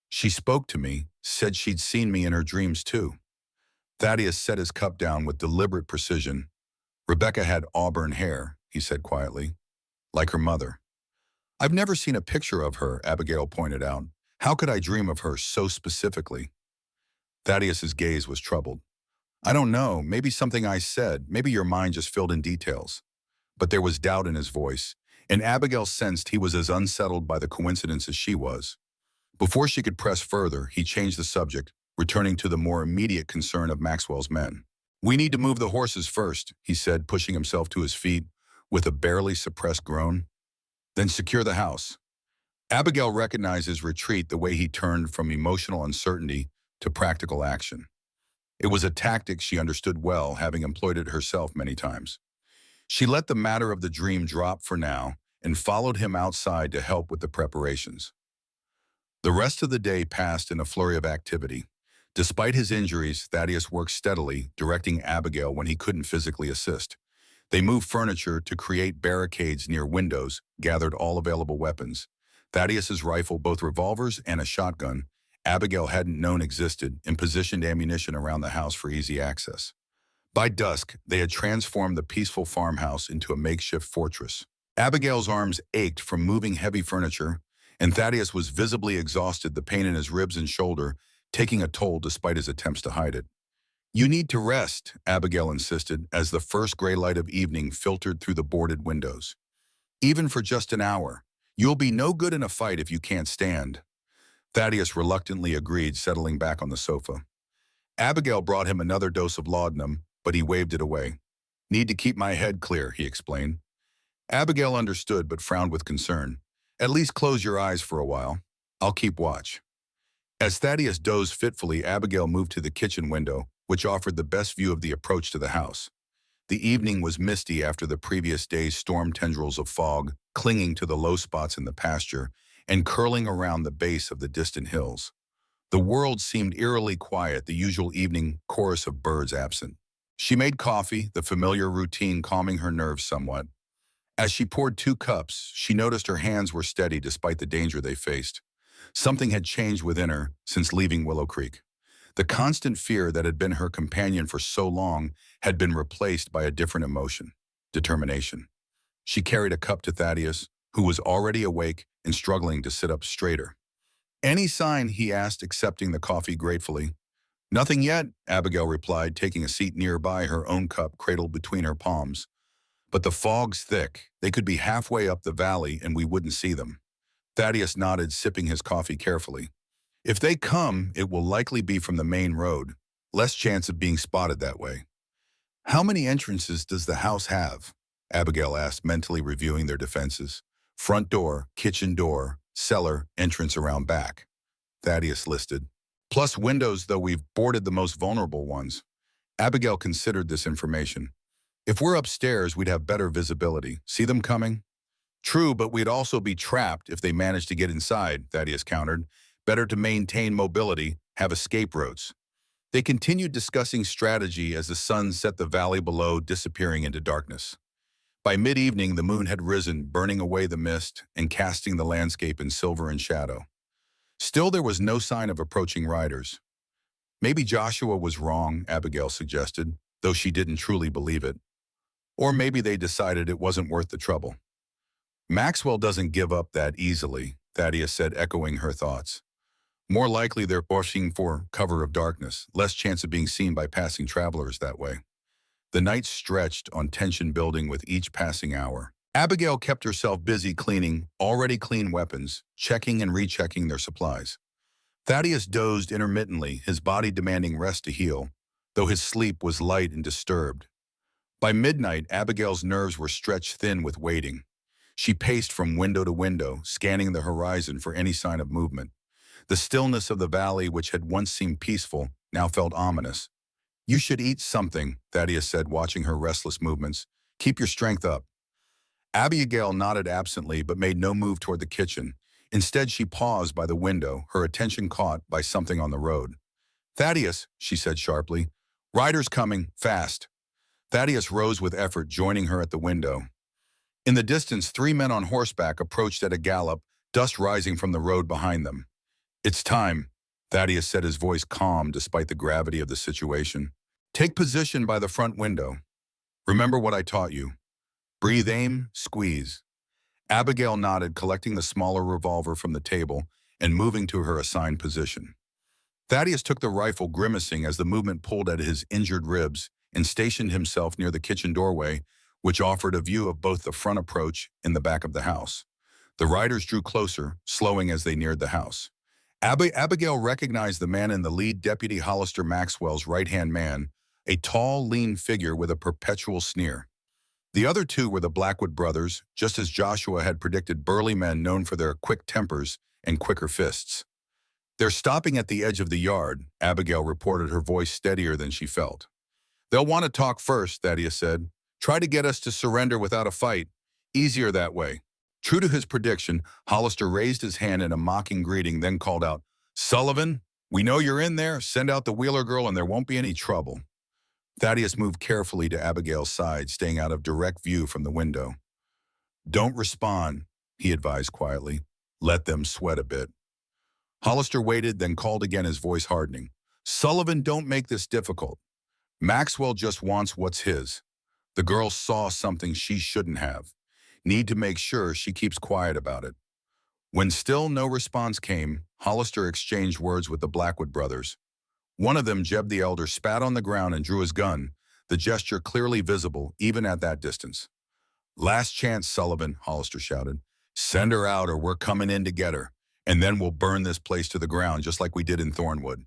"She spoke to me, said she'd seen me in her dreams too." Thaddeus set his cup down with deliberate precision. "Rebecca had auburn hair," he said quietly, "like her mother." "I've never seen a picture of her," Abigail pointed out. "How could I dream of her so specifically?" Thaddeus's gaze was troubled. "I don't know, maybe something I said, maybe your mind just filled in details." But there was doubt in his voice, and Abigail sensed he was as unsettled by the coincidence as she was. Before she could press further, he changed the subject, returning to the more immediate concern of Maxwell's men. "We need to move the horses first," he said, pushing himself to his feet with a barely suppressed groan. "Then secure the house." Abigail recognized his retreat, the way he turned from emotional uncertainty to practical action. It was a tactic she understood well, having employed it herself many times. She let the matter of the dream drop for now and followed him outside to help with the preparations. The rest of the day passed in a flurry of activity. Despite his injuries, Thaddeus worked steadily, directing Abigail when he couldn't physically assist. They moved furniture to create barricades near windows, gathered all available weapons. Thaddeus's rifle, both revolvers and a shotgun, Abigail hadn't known existed, and positioned ammunition around the house for easy access. By dusk, they had transformed the peaceful farmhouse into a makeshift fortress. Abigail's arms ached from moving heavy furniture, and Thaddeus was visibly exhausted, the pain in his ribs and shoulder taking a toll despite his attempts to hide it. "You need to rest," Abigail insisted, as the first gray light of evening filtered through the boarded windows. "Even for just an hour. You'll be no good in a fight if you can't stand." Thaddeus reluctantly agreed, settling back on the sofa. Abigail brought him another dose of laudanum, but he waved it away. "Need to keep my head clear," he explained. Abigail understood but frowned with concern. "At least close your eyes for a while. I'll keep watch." As Thaddeus dozed fitfully, Abigail moved to the kitchen window, which offered the best view of the approach to the house. The evening was misty after the previous day's storm, tendrils of fog clinging to the low spots in the pasture and curling around the base of the distant hills. The world seemed eerily quiet, the usual evening chorus of birds absent. She made coffee, the familiar routine calming her nerves somewhat. As she poured 2 cups, she noticed her hands were steady despite the danger they faced. Something had changed within her since leaving Willow Creek. The constant fear that had been her companion for so long had been replaced by a different emotion: determination. She carried a cup to Thaddeus, who was already awake and struggling to sit up straighter. "Any sign?" he asked, accepting the coffee gratefully. "Nothing yet," Abigail replied, taking a seat nearby, her own cup cradled between her palms. "But the fog's thick. They could be halfway up the valley and we wouldn't see them." Thaddeus nodded, sipping his coffee carefully. "If they come, it will likely be from the main road. Less chance of being spotted that way." "How many entrances does the house have?" Abigail asked, mentally reviewing their defenses. "Front door, kitchen door, cellar, entrance around back," Thaddeus listed. "Plus windows, though we've boarded the most vulnerable ones." Abigail considered this information. "If we're upstairs, we'd have better visibility. See them coming?" "True, but we'd also be trapped if they managed to get inside," Thaddeus countered. "Better to maintain mobility, have escape routes." They continued discussing strategy as the sun set the valley below, disappearing into darkness. By mid-evening, the moon had risen, burning away the mist and casting the landscape in silver and shadow. Still, there was no sign of approaching riders. "Maybe Joshua was wrong," Abigail suggested, though she didn't truly believe it. "Or maybe they decided it wasn't worth the trouble." "Maxwell doesn't give up that easily," Thaddeus said, echoing her thoughts. "More likely they're pushing for cover of darkness, less chance of being seen by passing travelers that way." The night stretched on tension building with each passing hour. Abigail kept herself busy cleaning already clean weapons, checking and rechecking their supplies. Thaddeus dozed intermittently, his body demanding rest to heal, though his sleep was light and disturbed. By midnight, Abigail's nerves were stretched thin with waiting. She paced from window to window, scanning the horizon for any sign of movement. The stillness of the valley, which had once seemed peaceful, now felt ominous. "You should eat something," Thaddeus said, watching her restless movements. "Keep your strength up." Abigail nodded absently but made no move toward the kitchen. Instead, she paused by the window, her attention caught by something on the road. "Thaddeus," she said sharply. "Riders coming, fast." Thaddeus rose with effort, joining her at the window. In the distance, 3 men on horseback approached at a gallop, dust rising from the road behind them. "It's time," Thaddeus said, his voice calm despite the gravity of the situation. "Take position by the front window. Remember what I taught you. Breathe, aim, squeeze." Abigail nodded, collecting the smaller revolver from the table and moving to her assigned position. Thaddeus took the rifle, grimacing as the movement pulled at his injured ribs, and stationed himself near the kitchen doorway, which offered a view of both the front approach and the back of the house. The riders drew closer, slowing as they neared the house. Abigail recognized the man in the lead, Deputy Hollister Maxwell's right-hand man, a tall, lean figure with a perpetual sneer. The other two were the Blackwood brothers, just as Joshua had predicted, burly men known for their quick tempers and quicker fists. "They're stopping at the edge of the yard," Abigail reported, her voice steadier than she felt. "They'll want to talk first," Thaddeus said. "Try to get us to surrender without a fight. Easier that way." True to his prediction, Hollister raised his hand in a mocking greeting, then called out, "Sullivan, we know you're in there. Send out the Wheeler girl and there won't be any trouble." Thaddeus moved carefully to Abigail's side, staying out of direct view from the window. "Don't respond," he advised quietly. "Let them sweat a bit." Hollister waited, then called again, his voice hardening. "Sullivan, don't make this difficult. Maxwell just wants what's his. The girl saw something she shouldn't have. Need to make sure she keeps quiet about it." When still no response came, Hollister exchanged words with the Blackwood brothers. One of them, Jeb the elder, spat on the ground and drew his gun, the gesture clearly visible even at that distance. "Last chance, Sullivan," Hollister shouted. "Send her out or we're coming in to get her, and then we'll burn this place to the ground just like we did in Thornwood."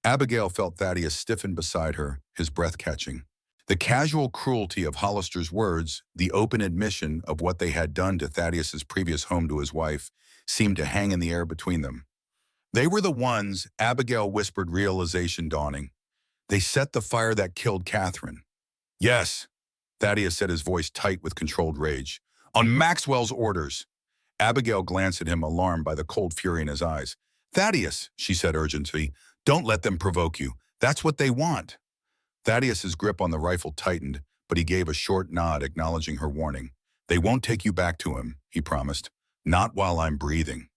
Abigail felt Thaddeus stiffen beside her, his breath catching. The casual cruelty of Hollister's words, the open admission of what they had done to Thaddeus's previous home to his wife, seemed to hang in the air between them. "They were the ones," Abigail whispered, realization dawning. "They set the fire that killed Catherine." "Yes," Thaddeus said, his voice tight with controlled rage. "On Maxwell's orders." Abigail glanced at him, alarmed by the cold fury in his eyes. "Thaddeus," she said urgently, "don't let them provoke you. That's what they want." Thaddeus's grip on the rifle tightened, but he gave a short nod, acknowledging her warning. "They won't take you back to him," he promised. "Not while I'm breathing."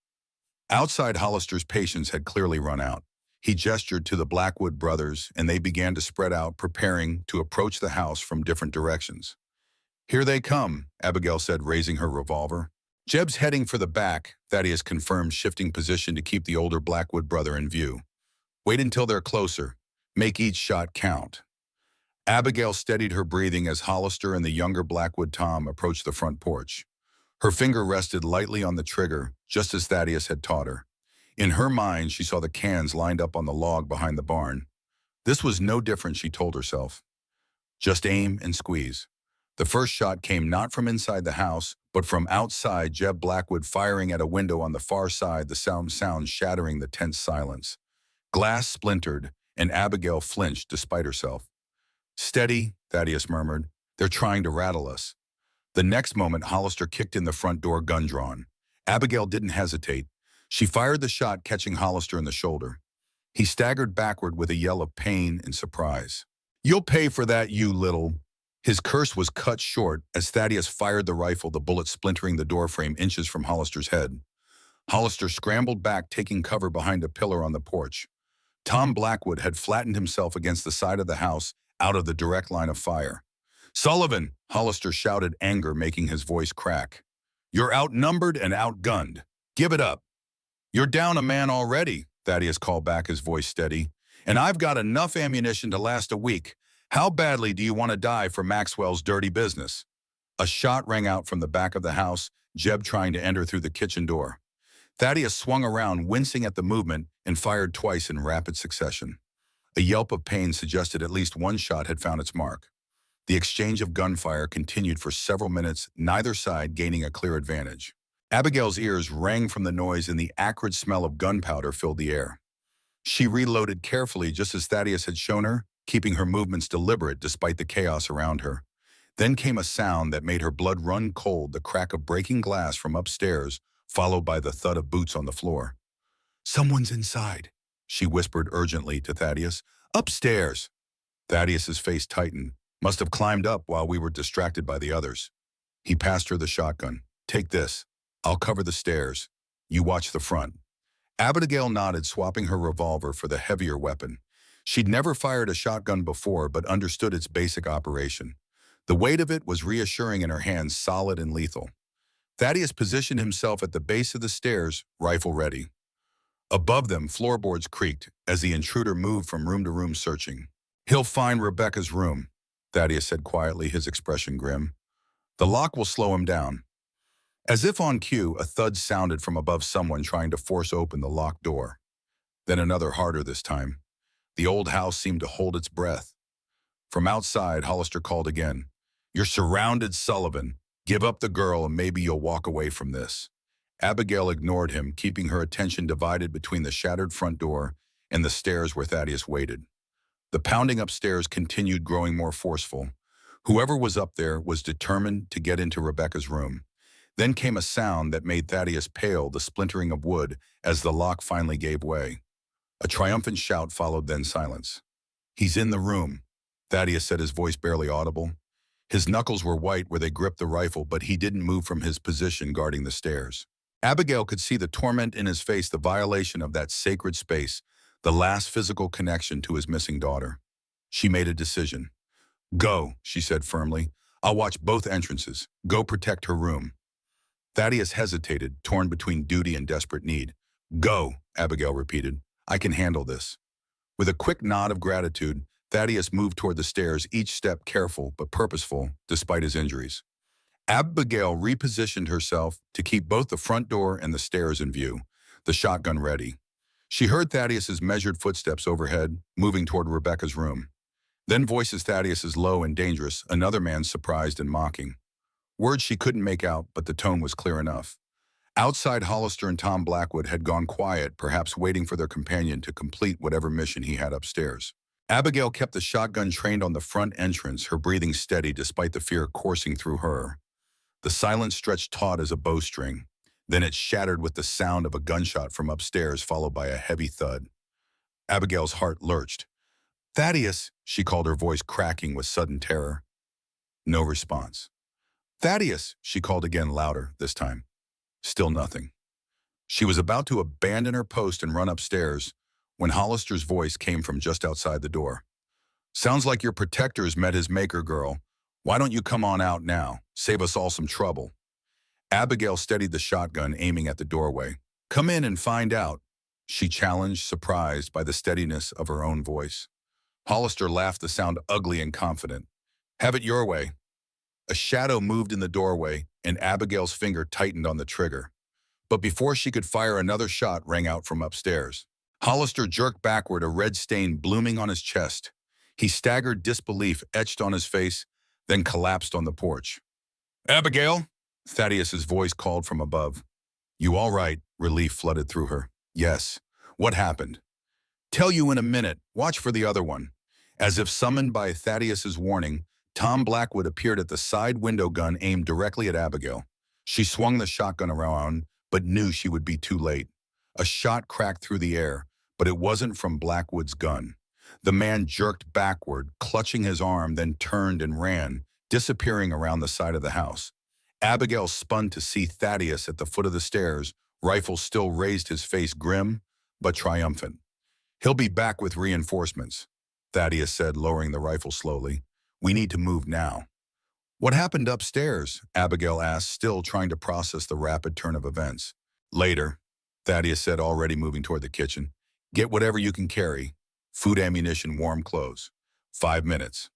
Outside, Hollister's patience had clearly run out. He gestured to the Blackwood brothers, and they began to spread out, preparing to approach the house from different directions. "Here they come," Abigail said, raising her revolver. "Jeb's heading for the back," Thaddeus confirmed, shifting position to keep the older Blackwood brother in view. "Wait until they're closer. Make each shot count." Abigail steadied her breathing as Hollister and the younger Blackwood Tom approached the front porch. Her finger rested lightly on the trigger, just as Thaddeus had taught her. In her mind, she saw the cans lined up on the log behind the barn. This was no different, she told herself. Just aim and squeeze. The first shot came not from inside the house, but from outside, Jeb Blackwood firing at a window on the far side, the sound shattering the tense silence. Glass splintered, and Abigail flinched despite herself. "Steady," Thaddeus murmured. "They're trying to rattle us." The next moment, Hollister kicked in the front door, gun drawn. Abigail didn't hesitate. She fired the shot, catching Hollister in the shoulder. He staggered backward with a yell of pain and surprise. "You'll pay for that, you little..." His curse was cut short as Thaddeus fired the rifle, the bullet splintering the doorframe inches from Hollister's head. Hollister scrambled back, taking cover behind a pillar on the porch. Tom Blackwood had flattened himself against the side of the house, out of the direct line of fire. "Sullivan!" Hollister shouted, anger making his voice crack. "You're outnumbered and outgunned. Give it up." "You're down a man already," Thaddeus called back, his voice steady. "And I've got enough ammunition to last a week. How badly do you want to die for Maxwell's dirty business? A shot rang out from the back of the house, Jeb trying to enter through the kitchen door. Thaddeus swung around, wincing at the movement, and fired twice in rapid succession. A yelp of pain suggested at least one shot had found its mark. The exchange of gunfire continued for several minutes, neither side gaining a clear advantage. Abigail's ears rang from the noise and the acrid smell of gunpowder filled the air. She reloaded carefully just as Thaddeus had shown her, keeping her movements deliberate despite the chaos around her. Then came a sound that made her blood run cold, the crack of breaking glass from upstairs, followed by the thud of boots on the floor. "Someone's inside," she whispered urgently to Thaddeus. "Upstairs." Thaddeus's face tightened. "Must have climbed up while we were distracted by the others." He passed her the shotgun. "Take this. I'll cover the stairs. You watch the front." Abigail nodded, swapping her revolver for the heavier weapon. She'd never fired a shotgun before, but understood its basic operation. The weight of it was reassuring in her hands, solid and lethal. Thaddeus positioned himself at the base of the stairs, rifle ready. Above them, floorboards creaked as the intruder moved from room to room searching. "He'll find Rebecca's room," Thaddeus said quietly, his expression grim. "The lock will slow him down." As if on cue, a thud sounded from above, someone trying to force open the locked door. Then another, harder this time. The old house seemed to hold its breath. From outside, Hollister called again. "You're surrounded, Sullivan. Give up the girl and maybe you'll walk away from this." Abigail ignored him, keeping her attention divided between the shattered front door and the stairs where Thaddeus waited. The pounding upstairs continued, growing more forceful. Whoever was up there was determined to get into Rebecca's room. Then came a sound that made Thaddeus pale, the splintering of wood as the lock finally gave way. A triumphant shout followed, then silence. "He's in the room," Thaddeus said, his voice barely audible. His knuckles were white where they gripped the rifle, but he didn't move from his position guarding the stairs. Abigail could see the torment in his face, the violation of that sacred space, the last physical connection to his missing daughter. She made a decision. "Go," she said firmly. "I'll watch both entrances. Go protect her room." Thaddeus hesitated, torn between duty and desperate need. "Go," Abigail repeated. "I can handle this." With a quick nod of gratitude, Thaddeus moved toward the stairs, each step careful but purposeful, despite his injuries. Abigail repositioned herself to keep both the front door and the stairs in view, the shotgun ready. She heard Thaddeus's measured footsteps overhead, moving toward Rebecca's room. Then voices Thaddeus's low and dangerous, another man surprised and mocking. Words she couldn't make out, but the tone was clear enough. Outside, Hollister and Tom Blackwood had gone quiet, perhaps waiting for their companion to complete whatever mission he had upstairs. Abigail kept the shotgun trained on the front entrance, her breathing steady despite the fear coursing through her. The silence stretched taut as a bowstring. Then it shattered with the sound of a gunshot from upstairs, followed by a heavy thud. Abigail's heart lurched. "Thaddeus," she called, her voice cracking with sudden terror. No response. "Thaddeus," she called again, louder this time. Still nothing. She was about to abandon her post and run upstairs when Hollister's voice came from just outside the door. "Sounds like your protector's met his maker, girl. Why don't you come on out now? Save us all some trouble." Abigail steadied the shotgun, aiming at the doorway. "Come in and find out," she challenged, surprised by the steadiness of her own voice. Hollister laughed, the sound ugly and confident. "Have it your way." A shadow moved in the doorway, and Abigail's finger tightened on the trigger. But before she could fire, another shot rang out from upstairs. Hollister jerked backward, a red stain blooming on his chest. He staggered, disbelief etched on his face, then collapsed on the porch. "Abigail?" Thaddeus's voice called from above. "You all right?" Relief flooded through her. "Yes." "What happened?" "Tell you in a minute. Watch for the other one." As if summoned by Thaddeus's warning, Tom Blackwood appeared at the side window, gun aimed directly at Abigail. She swung the shotgun around, but knew she would be too late. A shot cracked through the air, but it wasn't from Blackwood's gun. The man jerked backward, clutching his arm, then turned and ran, disappearing around the side of the house. Abigail spun to see Thaddeus at the foot of the stairs, rifle still raised, his face grim but triumphant. "He'll be back with reinforcements," Thaddeus said, lowering the rifle slowly. "We need to move now." "What happened upstairs?" Abigail asked, still trying to process the rapid turn of events. "Later," Thaddeus said, already moving toward the kitchen. "Get whatever you can carry. Food, ammunition, warm clothes. 5 minutes."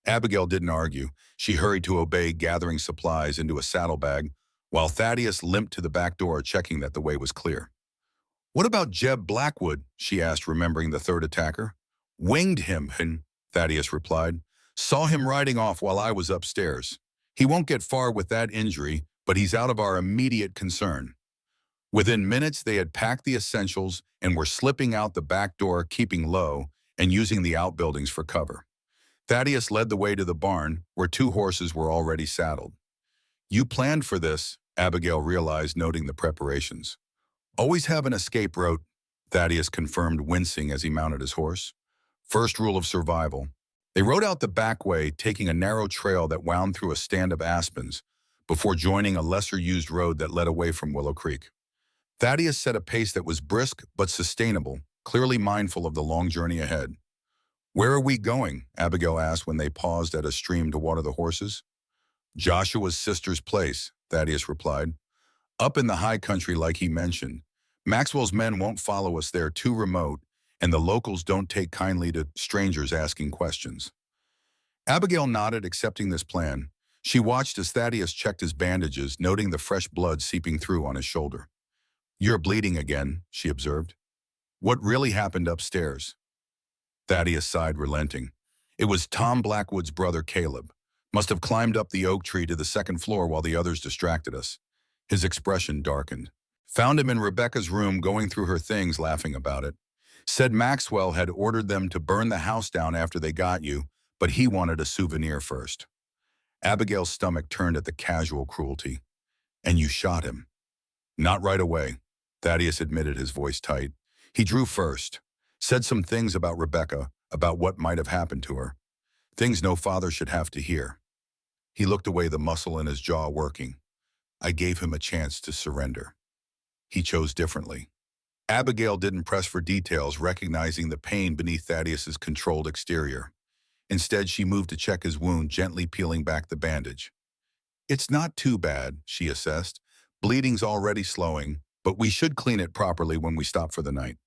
Abigail didn't argue. She hurried to obey, gathering supplies into a saddlebag, while Thaddeus limped to the back door, checking that the way was clear. "What about Jeb Blackwood?" she asked, remembering the third attacker. "Winged him," Thaddeus replied. "Saw him riding off while I was upstairs. He won't get far with that injury, but he's out of our immediate concern." Within minutes, they had packed the essentials and were slipping out the back door, keeping low and using the outbuildings for cover. Thaddeus led the way to the barn, where two horses were already saddled. "You planned for this," Abigail realized, noting the preparations. "Always have an escape route," Thaddeus confirmed, wincing as he mounted his horse. "First rule of survival." They rode out the back way, taking a narrow trail that wound through a stand of aspens, before joining a lesser-used road that led away from Willow Creek. Thaddeus set a pace that was brisk but sustainable, clearly mindful of the long journey ahead. "Where are we going?" Abigail asked when they paused at a stream to water the horses. "Joshua's sister's place," Thaddeus replied. "Up in the high country like he mentioned. Maxwell's men won't follow us there, too remote, and the locals don't take kindly to strangers asking questions." Abigail nodded, accepting this plan. She watched as Thaddeus checked his bandages, noting the fresh blood seeping through on his shoulder. "You're bleeding again," she observed. "What really happened upstairs?" Thaddeus sighed, relenting. "It was Tom Blackwood's brother, Caleb. Must have climbed up the oak tree to the second floor while the others distracted us." His expression darkened. "Found him in Rebecca's room going through her things, laughing about it. Said Maxwell had ordered them to burn the house down after they got you, but he wanted a souvenir first." Abigail's stomach turned at the casual cruelty. "And you shot him?" "Not right away," Thaddeus admitted, his voice tight. "He drew first. Said some things about Rebecca, about what might have happened to her. Things no father should have to hear." He looked away, the muscle in his jaw working. "I gave him a chance to surrender. He chose differently." Abigail didn't press for details, recognizing the pain beneath Thaddeus's controlled exterior. Instead, she moved to check his wound, gently peeling back the bandage. "It's not too bad," she assessed. "Bleeding's already slowing, but we should clean it properly when we stop for the night."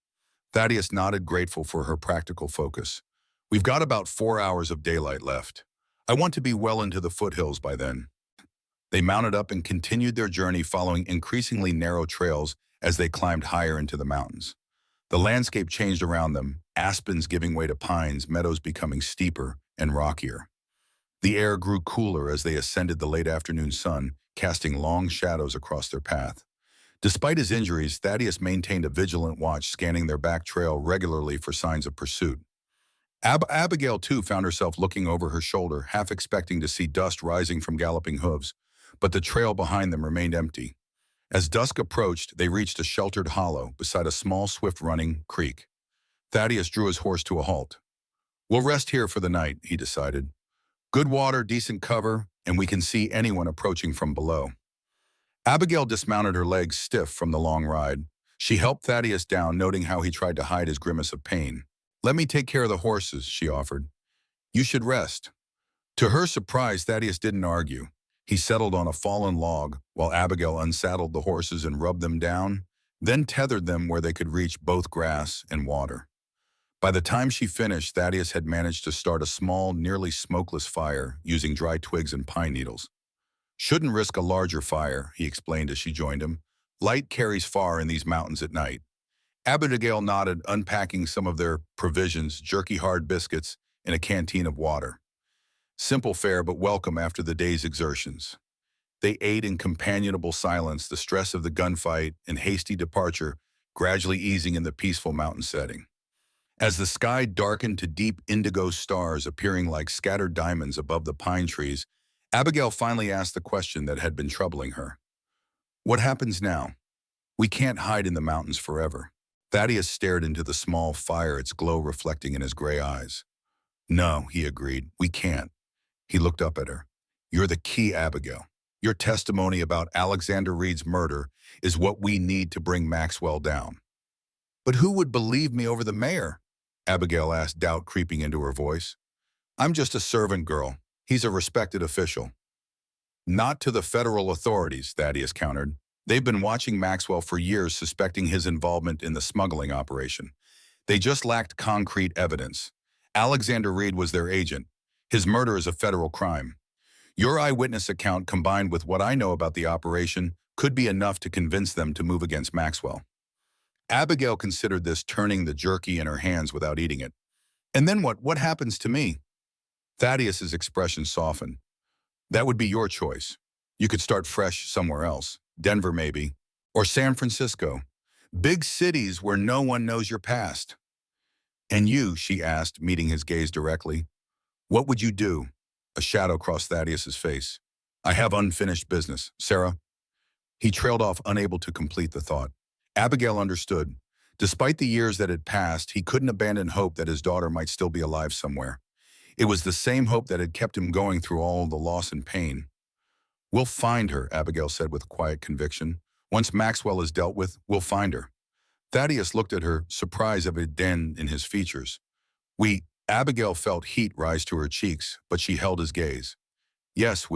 Thaddeus nodded, grateful for her practical focus. "We've got about 4 hours of daylight left. I want to be well into the foothills by then." They mounted up and continued their journey, following increasingly narrow trails as they climbed higher into the mountains. The landscape changed around them, aspens giving way to pines, meadows becoming steeper and rockier. The air grew cooler as they ascended the late afternoon sun, casting long shadows across their path. Despite his injuries, Thaddeus maintained a vigilant watch, scanning their back trail regularly for signs of pursuit. Abigail, too, found herself looking over her shoulder, half expecting to see dust rising from galloping hooves, but the trail behind them remained empty. As dusk approached, they reached a sheltered hollow beside a small, swift-running creek. Thaddeus drew his horse to a halt. "We'll rest here for the night," he decided. "Good water, decent cover, and we can see anyone approaching from below." Abigail dismounted, her legs stiff from the long ride. She helped Thaddeus down, noting how he tried to hide his grimace of pain. "Let me take care of the horses," she offered. "You should rest." To her surprise, Thaddeus didn't argue. He settled on a fallen log while Abigail unsaddled the horses and rubbed them down, then tethered them where they could reach both grass and water. By the time she finished, Thaddeus had managed to start a small, nearly smokeless fire using dry twigs and pine needles. "Shouldn't risk a larger fire," he explained as she joined him. "Light carries far in these mountains at night." Abigail nodded, unpacking some of their provisions, jerky hard biscuits, and a canteen of water. Simple fare, but welcome after the day's exertions. They ate in companionable silence, the stress of the gunfight and hasty departure gradually easing in the peaceful mountain setting. As the sky darkened to deep indigo stars appearing like scattered diamonds above the pine trees, Abigail finally asked the question that had been troubling her. "What happens now? We can't hide in the mountains forever." Thaddeus stared into the small fire, its glow reflecting in his gray eyes. "No," he agreed, "we can't." He looked up at her. "You're the key, Abigail. Your testimony about Alexander Reed's murder is what we need to bring Maxwell down." "But who would believe me over the mayor?" Abigail asked, doubt creeping into her voice. "I'm just a servant girl. He's a respected official." "Not to the federal authorities," Thaddeus countered. "They've been watching Maxwell for years, suspecting his involvement in the smuggling operation. They just lacked concrete evidence. Alexander Reed was their agent. His murder is a federal crime. Your eyewitness account combined with what I know about the operation could be enough to convince them to move against Maxwell. Abigail considered this turning the jerky in her hands without eating it. And then what? What happens to me? Thaddeus's expression softened. That would be your choice. You could start fresh somewhere else. Denver, maybe. Or San Francisco. Big cities where no one knows your past. And you, she asked, meeting his gaze directly. What would you do? A shadow crossed Thaddeus's face. I have unfinished business. Sarah? He trailed off, unable to complete the thought. Abigail understood. Despite the years that had passed, he couldn't abandon hope that his daughter might still be alive somewhere. It was the same hope that had kept him going through all the loss and pain. We'll find her, Abigail said with quiet conviction. Once Maxwell is dealt with, we'll find her. Thaddeus looked at her, surprise evident in his features. Abigail felt heat rise to her cheeks, but she held his gaze. Yes,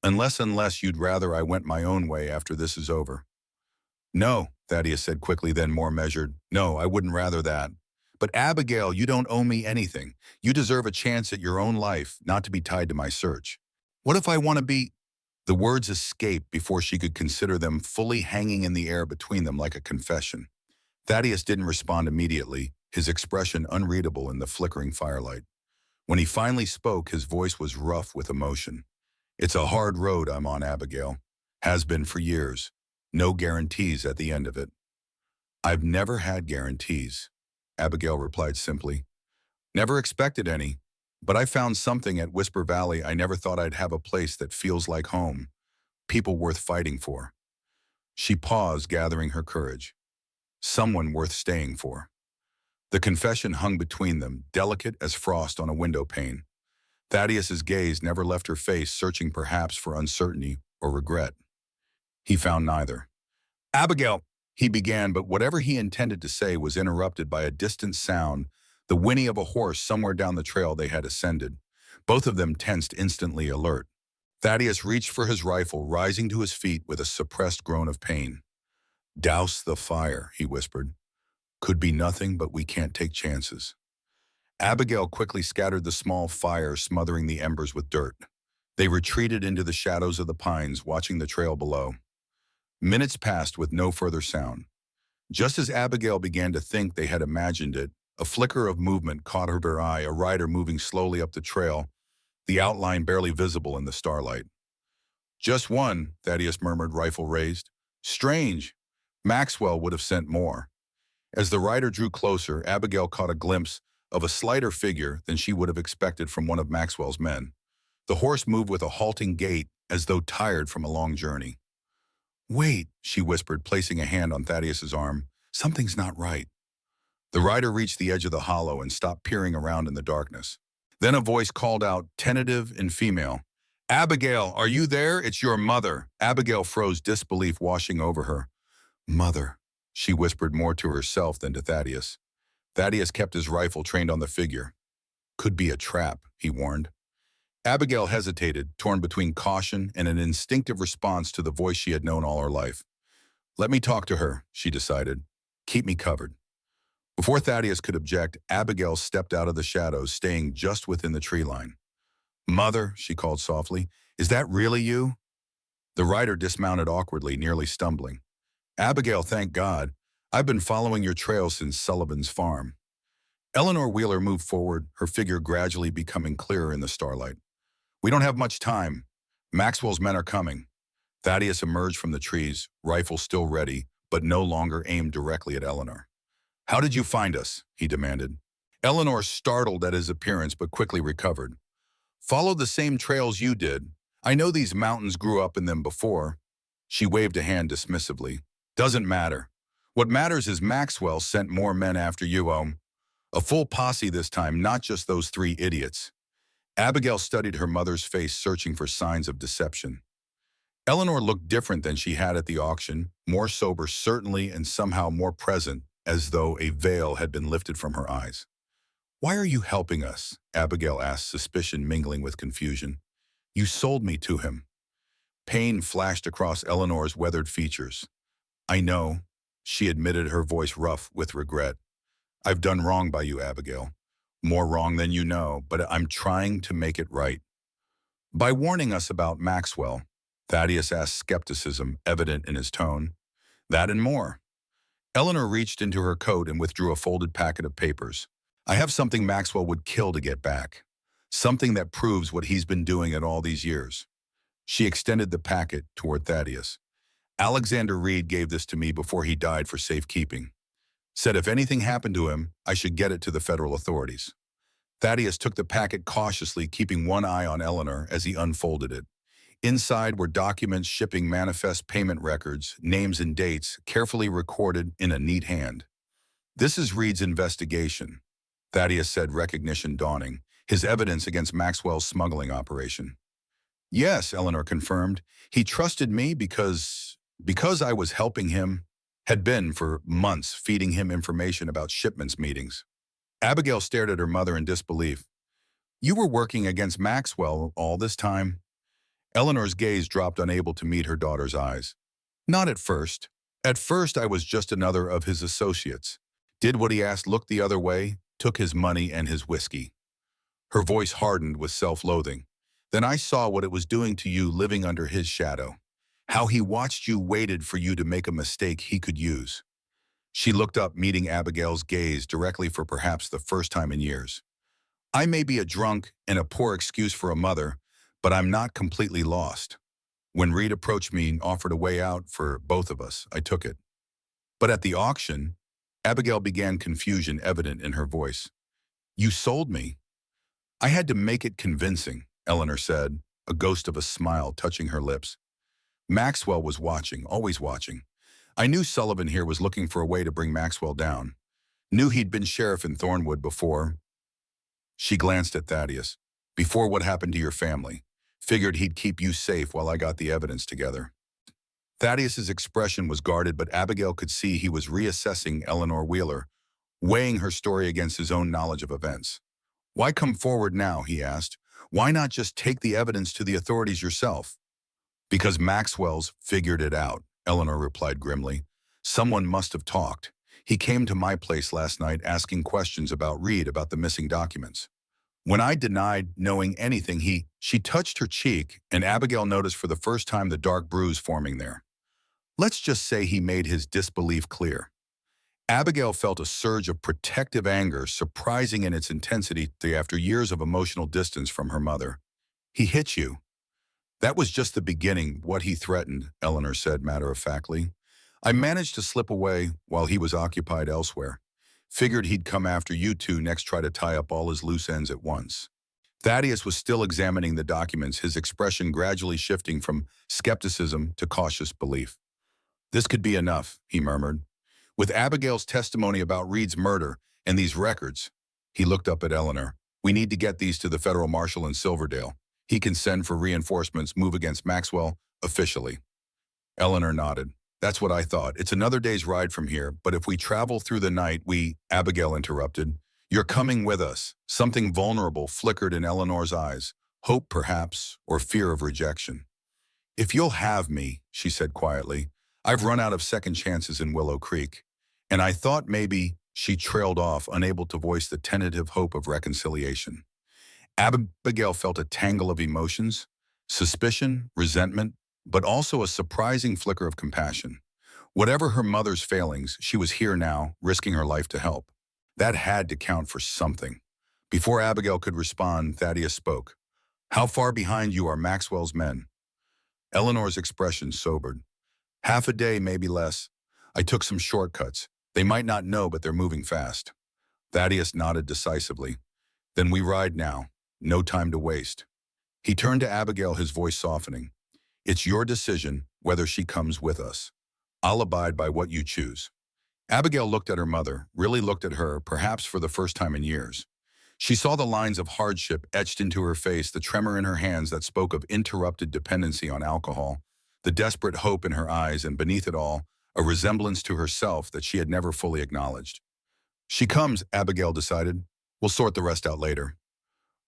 unless you'd rather I went my own way after this is over. No, Thaddeus said quickly, then more measured. No, I wouldn't rather that. But Abigail, you don't owe me anything. You deserve a chance at your own life, not to be tied to my search. What if I want to be? The words escaped before she could consider them, fully hanging in the air between them like a confession. Thaddeus didn't respond immediately, his expression unreadable in the flickering firelight. When he finally spoke, his voice was rough with emotion. It's a hard road I'm on, Abigail. Has been for years. No guarantees at the end of it. I've never had guarantees, Abigail replied simply. Never expected any, but I found something at Whisper Valley. I never thought I'd have a place that feels like home. People worth fighting for. She paused, gathering her courage. Someone worth staying for. The confession hung between them, delicate as frost on a window pane. Thaddeus's gaze never left her face, searching perhaps for uncertainty or regret. He found neither. Abigail, he began, but whatever he intended to say was interrupted by a distant sound, the whinny of a horse somewhere down the trail they had ascended. Both of them tensed, instantly alert. Thaddeus reached for his rifle, rising to his feet with a suppressed groan of pain. Douse the fire, he whispered. Could be nothing, but we can't take chances. Abigail quickly scattered the small fire, smothering the embers with dirt. They retreated into the shadows of the pines, watching the trail below. Minutes passed with no further sound. Just as Abigail began to think they had imagined it, a flicker of movement caught her eye, a rider moving slowly up the trail, the outline barely visible in the starlight. Just one, Thaddeus murmured, rifle raised. Strange. Maxwell would have sent more. As the rider drew closer, Abigail caught a glimpse of a slighter figure than she would have expected from one of Maxwell's men. The horse moved with a halting gait, as though tired from a long journey. Wait, she whispered, placing a hand on Thaddeus's arm. Something's not right. The rider reached the edge of the hollow and stopped peering around in the darkness. Then a voice called out, tentative and female. Abigail, are you there? It's your mother. Abigail froze, disbelief washing over her. Mother, she whispered, more to herself than to Thaddeus. Thaddeus kept his rifle trained on the figure. Could be a trap, he warned. Abigail hesitated, torn between caution and an instinctive response to the voice she had known all her life. Let me talk to her, she decided. Keep me covered. Before Thaddeus could object, Abigail stepped out of the shadows, staying just within the tree line. Mother, she called softly, is that really you? The rider dismounted awkwardly, nearly stumbling. Abigail, thank God. I've been following your trail since Sullivan's farm. Eleanor Wheeler moved forward, her figure gradually becoming clearer in the starlight. We don't have much time. Maxwell's men are coming. Thaddeus emerged from the trees, rifle still ready, but no longer aimed directly at Eleanor. How did you find us? He demanded. Eleanor startled at his appearance but quickly recovered. Followed the same trails you did. I know these mountains, grew up in them before. She waved a hand dismissively. Doesn't matter. What matters is Maxwell sent more men after you, A full posse this time, not just those 3 idiots. Abigail studied her mother's face, searching for signs of deception. Eleanor looked different than she had at the auction, more sober certainly, and somehow more present, as though a veil had been lifted from her eyes. Why are you helping us? Abigail asked, suspicion mingling with confusion. You sold me to him. Pain flashed across Eleanor's weathered features. I know, she admitted, her voice rough with regret. I've done wrong by you, Abigail. More wrong than you know, but I'm trying to make it right. By warning us about Maxwell, Thaddeus asked, skepticism evident in his tone. That and more. Eleanor reached into her coat and withdrew a folded packet of papers. I have something Maxwell would kill to get back. Something that proves what he's been doing at all these years. She extended the packet toward Thaddeus. Alexander Reed gave this to me before he died for safekeeping. Said if anything happened to him, I should get it to the federal authorities. Thaddeus took the packet cautiously, keeping one eye on Eleanor as he unfolded it. Inside were documents shipping manifest payment records, names and dates, carefully recorded in a neat hand. This is Reed's investigation, Thaddeus said, recognition dawning, his evidence against Maxwell's smuggling operation. Yes, Eleanor confirmed. He trusted me because I was helping him, had been for months feeding him information about shipments meetings. Abigail stared at her mother in disbelief. You were working against Maxwell all this time? Eleanor's gaze dropped, unable to meet her daughter's eyes. Not at first. At first, I was just another of his associates. Did what he asked, looked the other way, took his money and his whiskey. Her voice hardened with self-loathing. Then I saw what it was doing to you living under his shadow. How he watched you, waited for you to make a mistake he could use. She looked up, meeting Abigail's gaze directly for perhaps the first time in years. I may be a drunk and a poor excuse for a mother, but I'm not completely lost. When Reed approached me and offered a way out for both of us, I took it. But at the auction, Abigail began, confusion evident in her voice. You sold me. I had to make it convincing, Eleanor said, a ghost of a smile touching her lips. Maxwell was watching, always watching. I knew Sullivan here was looking for a way to bring Maxwell down. Knew he'd been sheriff in Thornwood before. She glanced at Thaddeus. Before what happened to your family. Figured he'd keep you safe while I got the evidence together. Thaddeus's expression was guarded, but Abigail could see he was reassessing Eleanor Wheeler, weighing her story against his own knowledge of events. Why come forward now, he asked. Why not just take the evidence to the authorities yourself? Because Maxwell's figured it out, Eleanor replied grimly. Someone must have talked. He came to my place last night asking questions about Reed, about the missing documents. When I denied knowing anything, she touched her cheek, and Abigail noticed for the first time the dark bruise forming there. Let's just say he made his disbelief clear. Abigail felt a surge of protective anger, surprising in its intensity after years of emotional distance from her mother. He hit you. That was just the beginning, what he threatened, Eleanor said matter-of-factly. I managed to slip away while he was occupied elsewhere. Figured he'd come after you two next, try to tie up all his loose ends at once. Thaddeus was still examining the documents, his expression gradually shifting from skepticism to cautious belief. This could be enough, he murmured. With Abigail's testimony about Reed's murder and these records, he looked up at Eleanor. We need to get these to the federal marshal in Silverdale. He can send for reinforcements, move against Maxwell officially. Eleanor nodded. That's what I thought. It's another day's ride from here, but if we travel through the night, Abigail interrupted. You're coming with us. Something vulnerable flickered in Eleanor's eyes. Hope, perhaps, or fear of rejection. If you'll have me, she said quietly. I've run out of second chances in Willow Creek. And I thought maybe, she trailed off, unable to voice the tentative hope of reconciliation. Abigail felt a tangle of emotions, suspicion, resentment, but also a surprising flicker of compassion. Whatever her mother's failings, she was here now, risking her life to help. That had to count for something. Before Abigail could respond, Thaddeus spoke. How far behind you are Maxwell's men? Eleanor's expression sobered. Half a day, maybe less. I took some shortcuts. They might not know, but they're moving fast. Thaddeus nodded decisively. Then we ride now. No time to waste. He turned to Abigail, his voice softening. It's your decision whether she comes with us. I'll abide by what you choose. Abigail looked at her mother, really looked at her, perhaps for the first time in years. She saw the lines of hardship etched into her face, the tremor in her hands that spoke of interrupted dependency on alcohol, the desperate hope in her eyes, and beneath it all, a resemblance to herself that she had never fully acknowledged. She comes, Abigail decided. We'll sort the rest out later.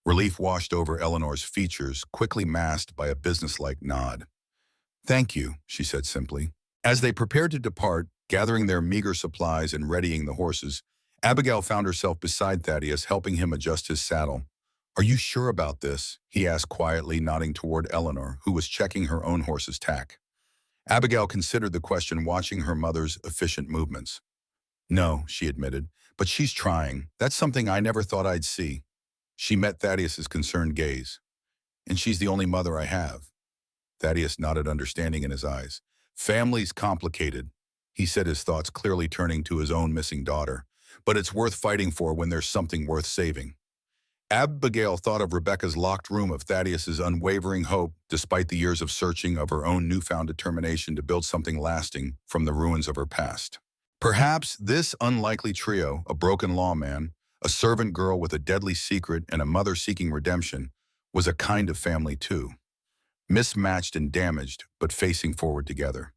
Relief washed over Eleanor's features, quickly masked by a businesslike nod. Thank you, she said simply. As they prepared to depart, gathering their meager supplies and readying the horses, Abigail found herself beside Thaddeus, helping him adjust his saddle. "Are you sure about this?" he asked quietly, nodding toward Eleanor, who was checking her own horse's tack. Abigail considered the question, watching her mother's efficient movements. "No," she admitted, "but she's trying. That's something I never thought I'd see." She met Thaddeus's concerned gaze. "And she's the only mother I have." Thaddeus nodded, understanding in his eyes. "Family's complicated," he said, his thoughts clearly turning to his own missing daughter. "But it's worth fighting for when there's something worth saving." Abigail thought of Rebecca's locked room, of Thaddeus's unwavering hope, despite the years of searching, of her own newfound determination to build something lasting from the ruins of her past. Perhaps this unlikely trio, a broken lawman, a servant girl with a deadly secret, and a mother seeking redemption, was a kind of family too. Mismatched and damaged, but facing forward together.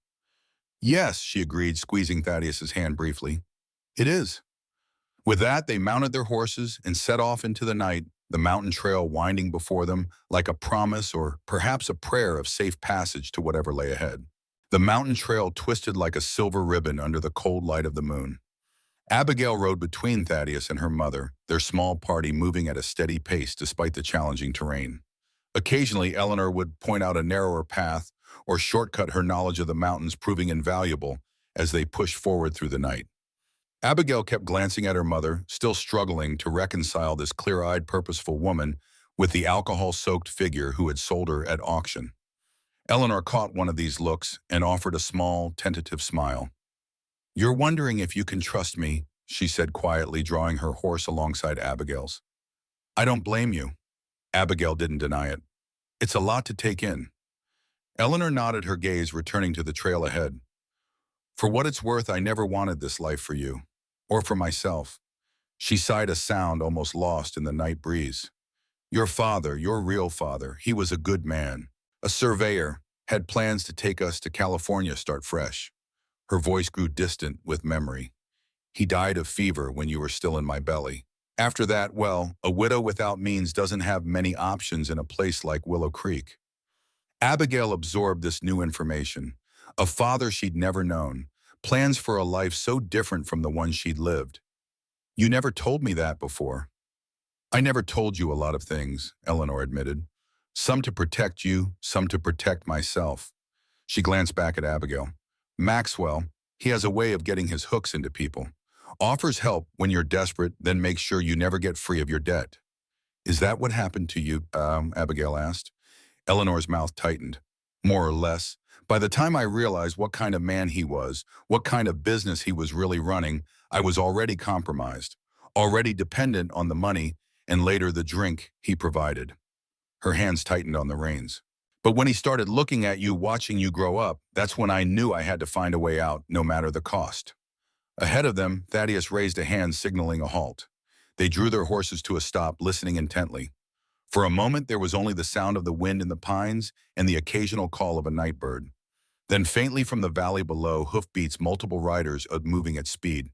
"Yes," she agreed, squeezing Thaddeus's hand briefly. "It is." With that, they mounted their horses and set off into the night, the mountain trail winding before them like a promise, or perhaps a prayer, of safe passage to whatever lay ahead. The mountain trail twisted like a silver ribbon under the cold light of the moon. Abigail rode between Thaddeus and her mother, their small party moving at a steady pace despite the challenging terrain. Occasionally, Eleanor would point out a narrower path or shortcut, her knowledge of the mountains proving invaluable as they pushed forward through the night. Abigail kept glancing at her mother, still struggling to reconcile this clear-eyed, purposeful woman with the alcohol-soaked figure who had sold her at auction. Eleanor caught one of these looks and offered a small, tentative smile. "You're wondering if you can trust me," she said quietly, drawing her horse alongside Abigail's. "I don't blame you." Abigail didn't deny it. "It's a lot to take in." Eleanor nodded, her gaze returning to the trail ahead. "For what it's worth, I never wanted this life for you. Or for myself." She sighed, a sound almost lost in the night breeze. "Your father, your real father, he was a good man. A surveyor, had plans to take us to California, start fresh." Her voice grew distant with memory. "He died of fever when you were still in my belly. After that, well, a widow without means doesn't have many options in a place like Willow Creek." Abigail absorbed this new information. A father she'd never known. Plans for a life so different from the one she'd lived. "You never told me that before." "I never told you a lot of things," Eleanor admitted. "Some to protect you, some to protect myself." She glanced back at Abigail. "Maxwell, he has a way of getting his hooks into people. Offers help when you're desperate, then makes sure you never get free of your debt." "Is that what happened to you?" Abigail asked. Eleanor's mouth tightened. "More or less. By the time I realized what kind of man he was, what kind of business he was really running, I was already compromised, already dependent on the money, and later the drink he provided." Her hands tightened on the reins. "But when he started looking at you, watching you grow up, that's when I knew I had to find a way out, no matter the cost." Ahead of them, Thaddeus raised a hand, signaling a halt. They drew their horses to a stop, listening intently. For a moment, there was only the sound of the wind in the pines and the occasional call of a night bird. Then faintly from the valley below, hoofbeats, multiple riders moving at speed.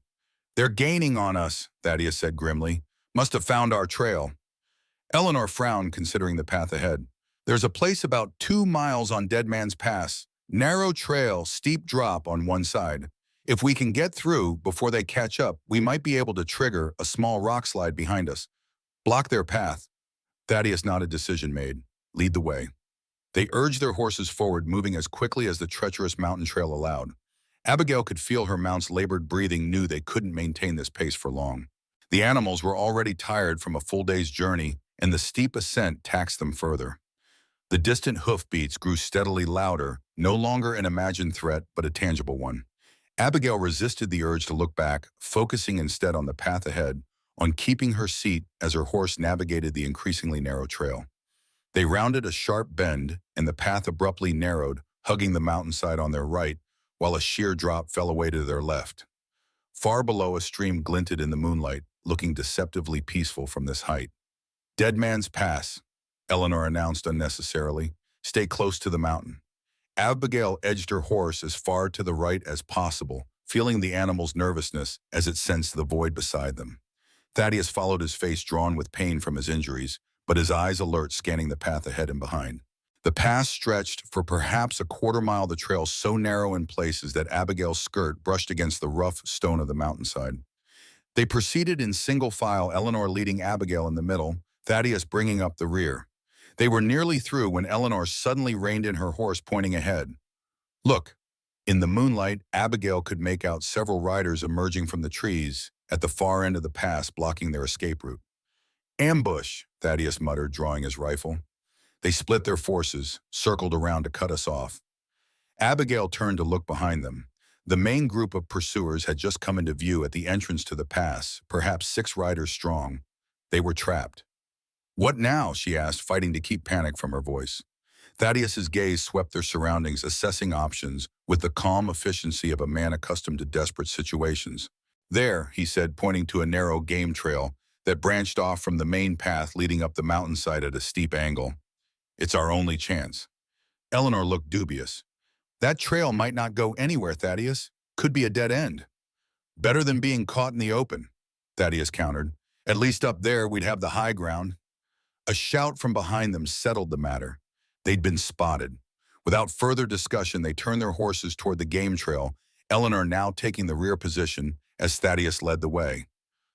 "They're gaining on us," Thaddeus said grimly. "Must have found our trail." Eleanor frowned, considering the path ahead. "There's a place about 2 miles on Dead Man's Pass. Narrow trail, steep drop on one side. If we can get through before they catch up, we might be able to trigger a small rock slide behind us. Block their path." Thaddeus nodded, decision made. "Lead the way." They urged their horses forward, moving as quickly as the treacherous mountain trail allowed. Abigail could feel her mount's labored breathing, knew they couldn't maintain this pace for long. The animals were already tired from a full day's journey, and the steep ascent taxed them further. The distant hoofbeats grew steadily louder, no longer an imagined threat, but a tangible one. Abigail resisted the urge to look back, focusing instead on the path ahead, on keeping her seat as her horse navigated the increasingly narrow trail. They rounded a sharp bend, and the path abruptly narrowed, hugging the mountainside on their right, while a sheer drop fell away to their left. Far below, a stream glinted in the moonlight, looking deceptively peaceful from this height. "Dead Man's Pass," Eleanor announced unnecessarily. "Stay close to the mountain." Abigail edged her horse as far to the right as possible, feeling the animal's nervousness as it sensed the void beside them. Thaddeus followed, his face drawn with pain from his injuries, but his eyes alert, scanning the path ahead and behind. The pass stretched for perhaps a quarter-mile, the trail so narrow in places that Abigail's skirt brushed against the rough stone of the mountainside. They proceeded in single file, Eleanor leading Abigail in the middle, Thaddeus bringing up the rear. They were nearly through when Eleanor suddenly reined in her horse, pointing ahead. Look! In the moonlight, Abigail could make out several riders emerging from the trees at the far end of the pass, blocking their escape route. Ambush, Thaddeus muttered, drawing his rifle. They split their forces, circled around to cut us off. Abigail turned to look behind them. The main group of pursuers had just come into view at the entrance to the pass, perhaps 6 riders strong. They were trapped. What now? She asked, fighting to keep panic from her voice. Thaddeus's gaze swept their surroundings, assessing options with the calm efficiency of a man accustomed to desperate situations. There, he said, pointing to a narrow game trail that branched off from the main path leading up the mountainside at a steep angle. It's our only chance. Eleanor looked dubious. That trail might not go anywhere, Thaddeus. Could be a dead end. Better than being caught in the open, Thaddeus countered. At least up there we'd have the high ground. A shout from behind them settled the matter. They'd been spotted. Without further discussion, they turned their horses toward the game trail, Eleanor now taking the rear position as Thaddeus led the way.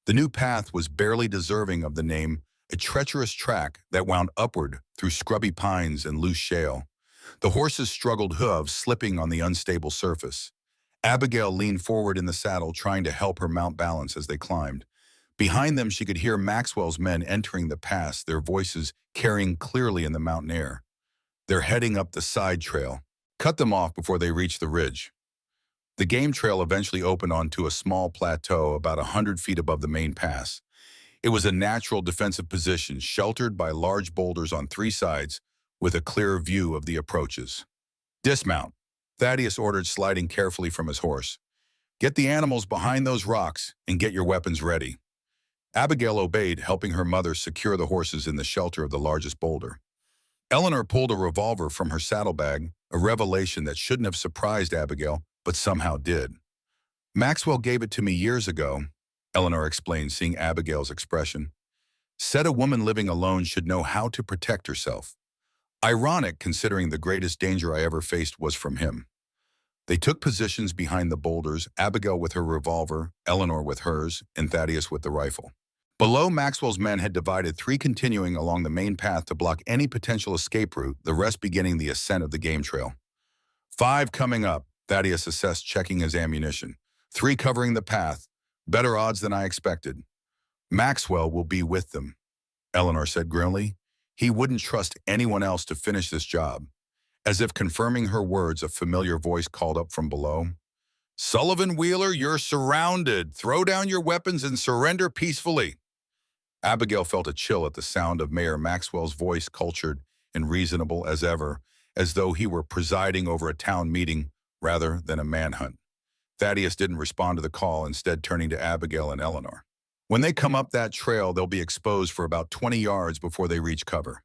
The new path was barely deserving of the name, a treacherous track that wound upward through scrubby pines and loose shale. The horses struggled, hooves slipping on the unstable surface. Abigail leaned forward in the saddle, trying to help her mount balance as they climbed. Behind them, she could hear Maxwell's men entering the pass, their voices carrying clearly in the mountain air. They're heading up the side trail. Cut them off before they reach the ridge. The game trail eventually opened onto a small plateau about 100 feet above the main pass. It was a natural defensive position, sheltered by large boulders on 3 sides, with a clear view of the approaches. Dismount, Thaddeus ordered, sliding carefully from his horse. Get the animals behind those rocks and get your weapons ready. Abigail obeyed, helping her mother secure the horses in the shelter of the largest boulder. Eleanor pulled a revolver from her saddlebag, a revelation that shouldn't have surprised Abigail, but somehow did. Maxwell gave it to me years ago, Eleanor explained, seeing Abigail's expression. Said a woman living alone should know how to protect herself. Ironic, considering the greatest danger I ever faced was from him. They took positions behind the boulders, Abigail with her revolver, Eleanor with hers, and Thaddeus with the rifle. Below, Maxwell's men had divided, 3 continuing along the main path to block any potential escape route, the rest beginning the ascent of the game trail. 5 coming up, Thaddeus assessed, checking his ammunition. 3 covering the path. Better odds than I expected. Maxwell will be with them, Eleanor said grimly. He wouldn't trust anyone else to finish this job. As if confirming her words, a familiar voice called up from below. Sullivan, Wheeler, you're surrounded. Throw down your weapons and surrender peacefully. Abigail felt a chill at the sound of Mayor Maxwell's voice, cultured and reasonable as ever, as though he were presiding over a town meeting rather than a manhunt. Thaddeus didn't respond to the call, instead turning to Abigail and Eleanor. When they come up that trail, they'll be exposed for about 20 yards before they reach cover.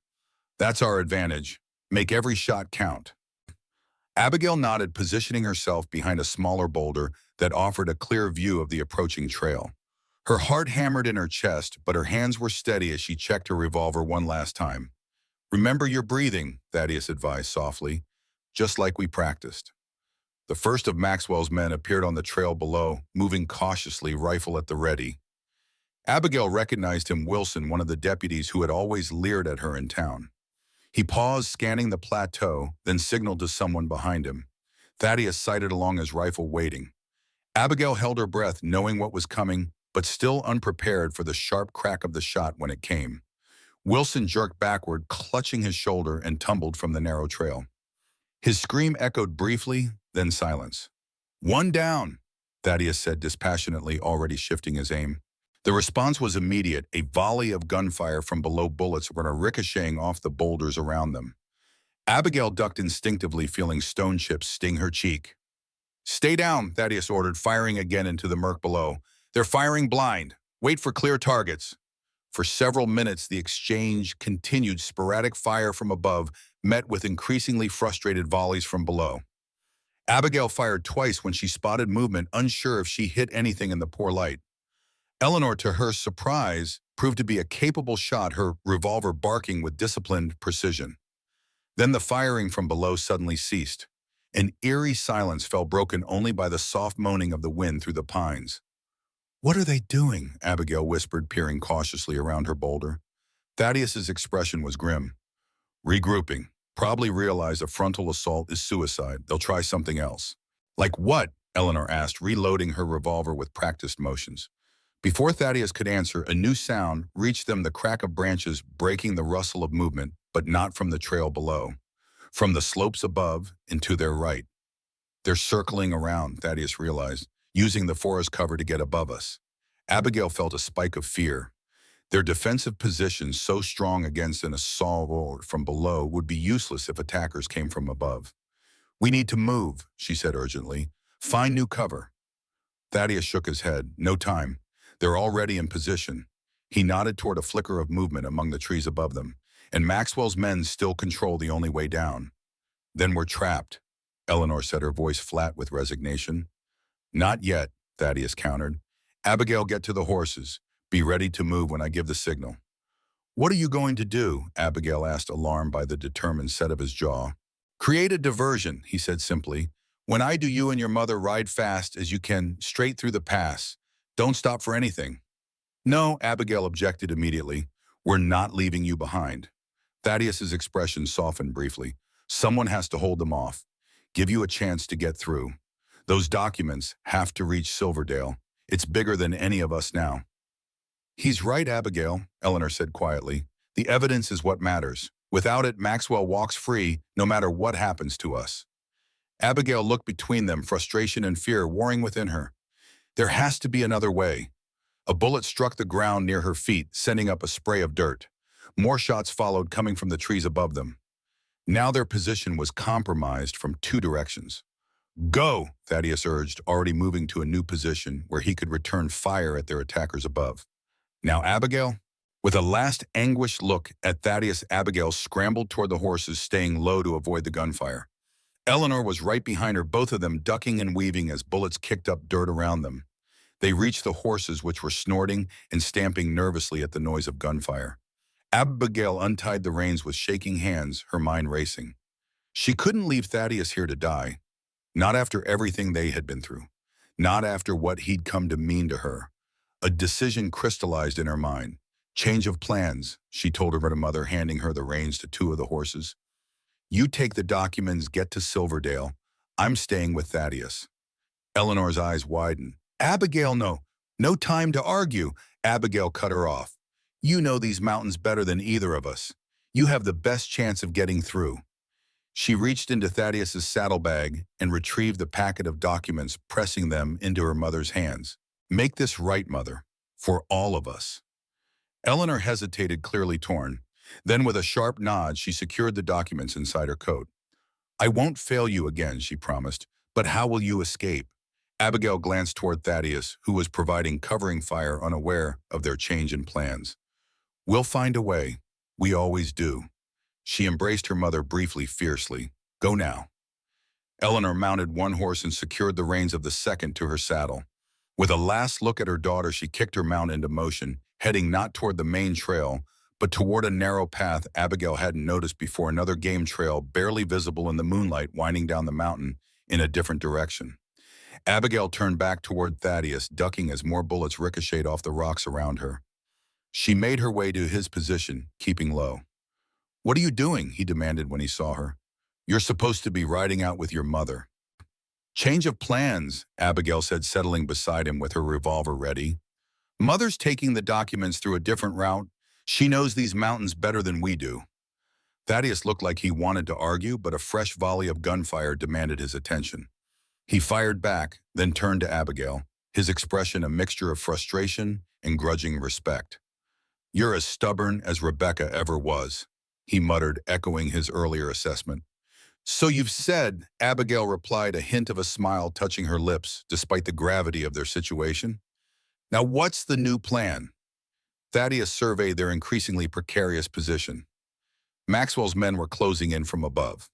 That's our advantage. Make every shot count. Abigail nodded, positioning herself behind a smaller boulder that offered a clear view of the approaching trail. Her heart hammered in her chest, but her hands were steady as she checked her revolver one last time. Remember your breathing, Thaddeus advised softly, just like we practiced. The first of Maxwell's men appeared on the trail below, moving cautiously, rifle at the ready. Abigail recognized him, Wilson, one of the deputies who had always leered at her in town. He paused, scanning the plateau, then signaled to someone behind him. Thaddeus sighted along his rifle, waiting. Abigail held her breath, knowing what was coming, but still unprepared for the sharp crack of the shot when it came. Wilson jerked backward, clutching his shoulder, and tumbled from the narrow trail. His scream echoed briefly, then silence. One down, Thaddeus said dispassionately, already shifting his aim. The response was immediate, a volley of gunfire from below, bullets were ricocheting off the boulders around them. Abigail ducked instinctively, feeling stone chips sting her cheek. Stay down, Thaddeus ordered, firing again into the murk below. They're firing blind. Wait for clear targets. For several minutes, the exchange continued, sporadic fire from above, met with increasingly frustrated volleys from below. Abigail fired twice when she spotted movement, unsure if she hit anything in the poor light. Eleanor, to her surprise, proved to be a capable shot, her revolver barking with disciplined precision. Then the firing from below suddenly ceased. An eerie silence fell, broken only by the soft moaning of the wind through the pines. What are they doing? Abigail whispered, peering cautiously around her boulder. Thaddeus's expression was grim. Regrouping. Probably realize a frontal assault is suicide. They'll try something else. Like what? Eleanor asked, reloading her revolver with practiced motions. Before Thaddeus could answer, a new sound reached them, the crack of branches breaking the rustle of movement, but not from the trail below. From the slopes above and to their right. They're circling around, Thaddeus realized, using the forest cover to get above us. Abigail felt a spike of fear. Their defensive position, so strong against an assault from below, would be useless if attackers came from above. We need to move, she said urgently. Find new cover. Thaddeus shook his head. No time. They're already in position. He nodded toward a flicker of movement among the trees above them, and Maxwell's men still control the only way down. Then we're trapped, Eleanor said, her voice flat with resignation. Not yet, Thaddeus countered. Abigail, get to the horses. Be ready to move when I give the signal. What are you going to do? Abigail asked, alarmed by the determined set of his jaw. Create a diversion, he said simply. When I do, you and your mother ride fast as you can, straight through the pass. Don't stop for anything. No, Abigail objected immediately. We're not leaving you behind. Thaddeus's expression softened briefly. Someone has to hold them off. Give you a chance to get through. Those documents have to reach Silverdale. It's bigger than any of us now. He's right, Abigail, Eleanor said quietly. The evidence is what matters. Without it, Maxwell walks free, no matter what happens to us. Abigail looked between them, frustration and fear warring within her. There has to be another way. A bullet struck the ground near her feet, sending up a spray of dirt. More shots followed, coming from the trees above them. Now their position was compromised from two directions. Go, Thaddeus urged, already moving to a new position where he could return fire at their attackers above. Now, Abigail? With a last anguished look at Thaddeus, Abigail scrambled toward the horses, staying low to avoid the gunfire. Eleanor was right behind her, both of them ducking and weaving as bullets kicked up dirt around them. They reached the horses, which were snorting and stamping nervously at the noise of gunfire. Abigail untied the reins with shaking hands, her mind racing. She couldn't leave Thaddeus here to die. Not after everything they had been through. Not after what he'd come to mean to her. A decision crystallized in her mind. Change of plans, she told her mother, handing her the reins to two of the horses. You take the documents, get to Silverdale. I'm staying with Thaddeus. Eleanor's eyes widened. Abigail, no. No time to argue. Abigail cut her off. You know these mountains better than either of us. You have the best chance of getting through. She reached into Thaddeus's saddlebag and retrieved the packet of documents, pressing them into her mother's hands. Make this right, Mother, for all of us. Eleanor hesitated, clearly torn. Then with a sharp nod, she secured the documents inside her coat. I won't fail you again, she promised, but how will you escape? Abigail glanced toward Thaddeus, who was providing covering fire, unaware of their change in plans. We'll find a way. We always do. She embraced her mother briefly, fiercely. Go now. Eleanor mounted one horse and secured the reins of the second to her saddle. With a last look at her daughter, she kicked her mount into motion, heading not toward the main trail, but toward a narrow path Abigail hadn't noticed before, another game trail barely visible in the moonlight winding down the mountain in a different direction. Abigail turned back toward Thaddeus, ducking as more bullets ricocheted off the rocks around her. She made her way to his position, keeping low. What are you doing? He demanded when he saw her. You're supposed to be riding out with your mother. Change of plans, Abigail said, settling beside him with her revolver ready. Mother's taking the documents through a different route. She knows these mountains better than we do. Thaddeus looked like he wanted to argue, but a fresh volley of gunfire demanded his attention. He fired back, then turned to Abigail, his expression a mixture of frustration and grudging respect. You're as stubborn as Rebecca ever was, he muttered, echoing his earlier assessment. So you've said, Abigail replied, a hint of a smile touching her lips, despite the gravity of their situation. Now what's the new plan? Thaddeus surveyed their increasingly precarious position. Maxwell's men were closing in from above.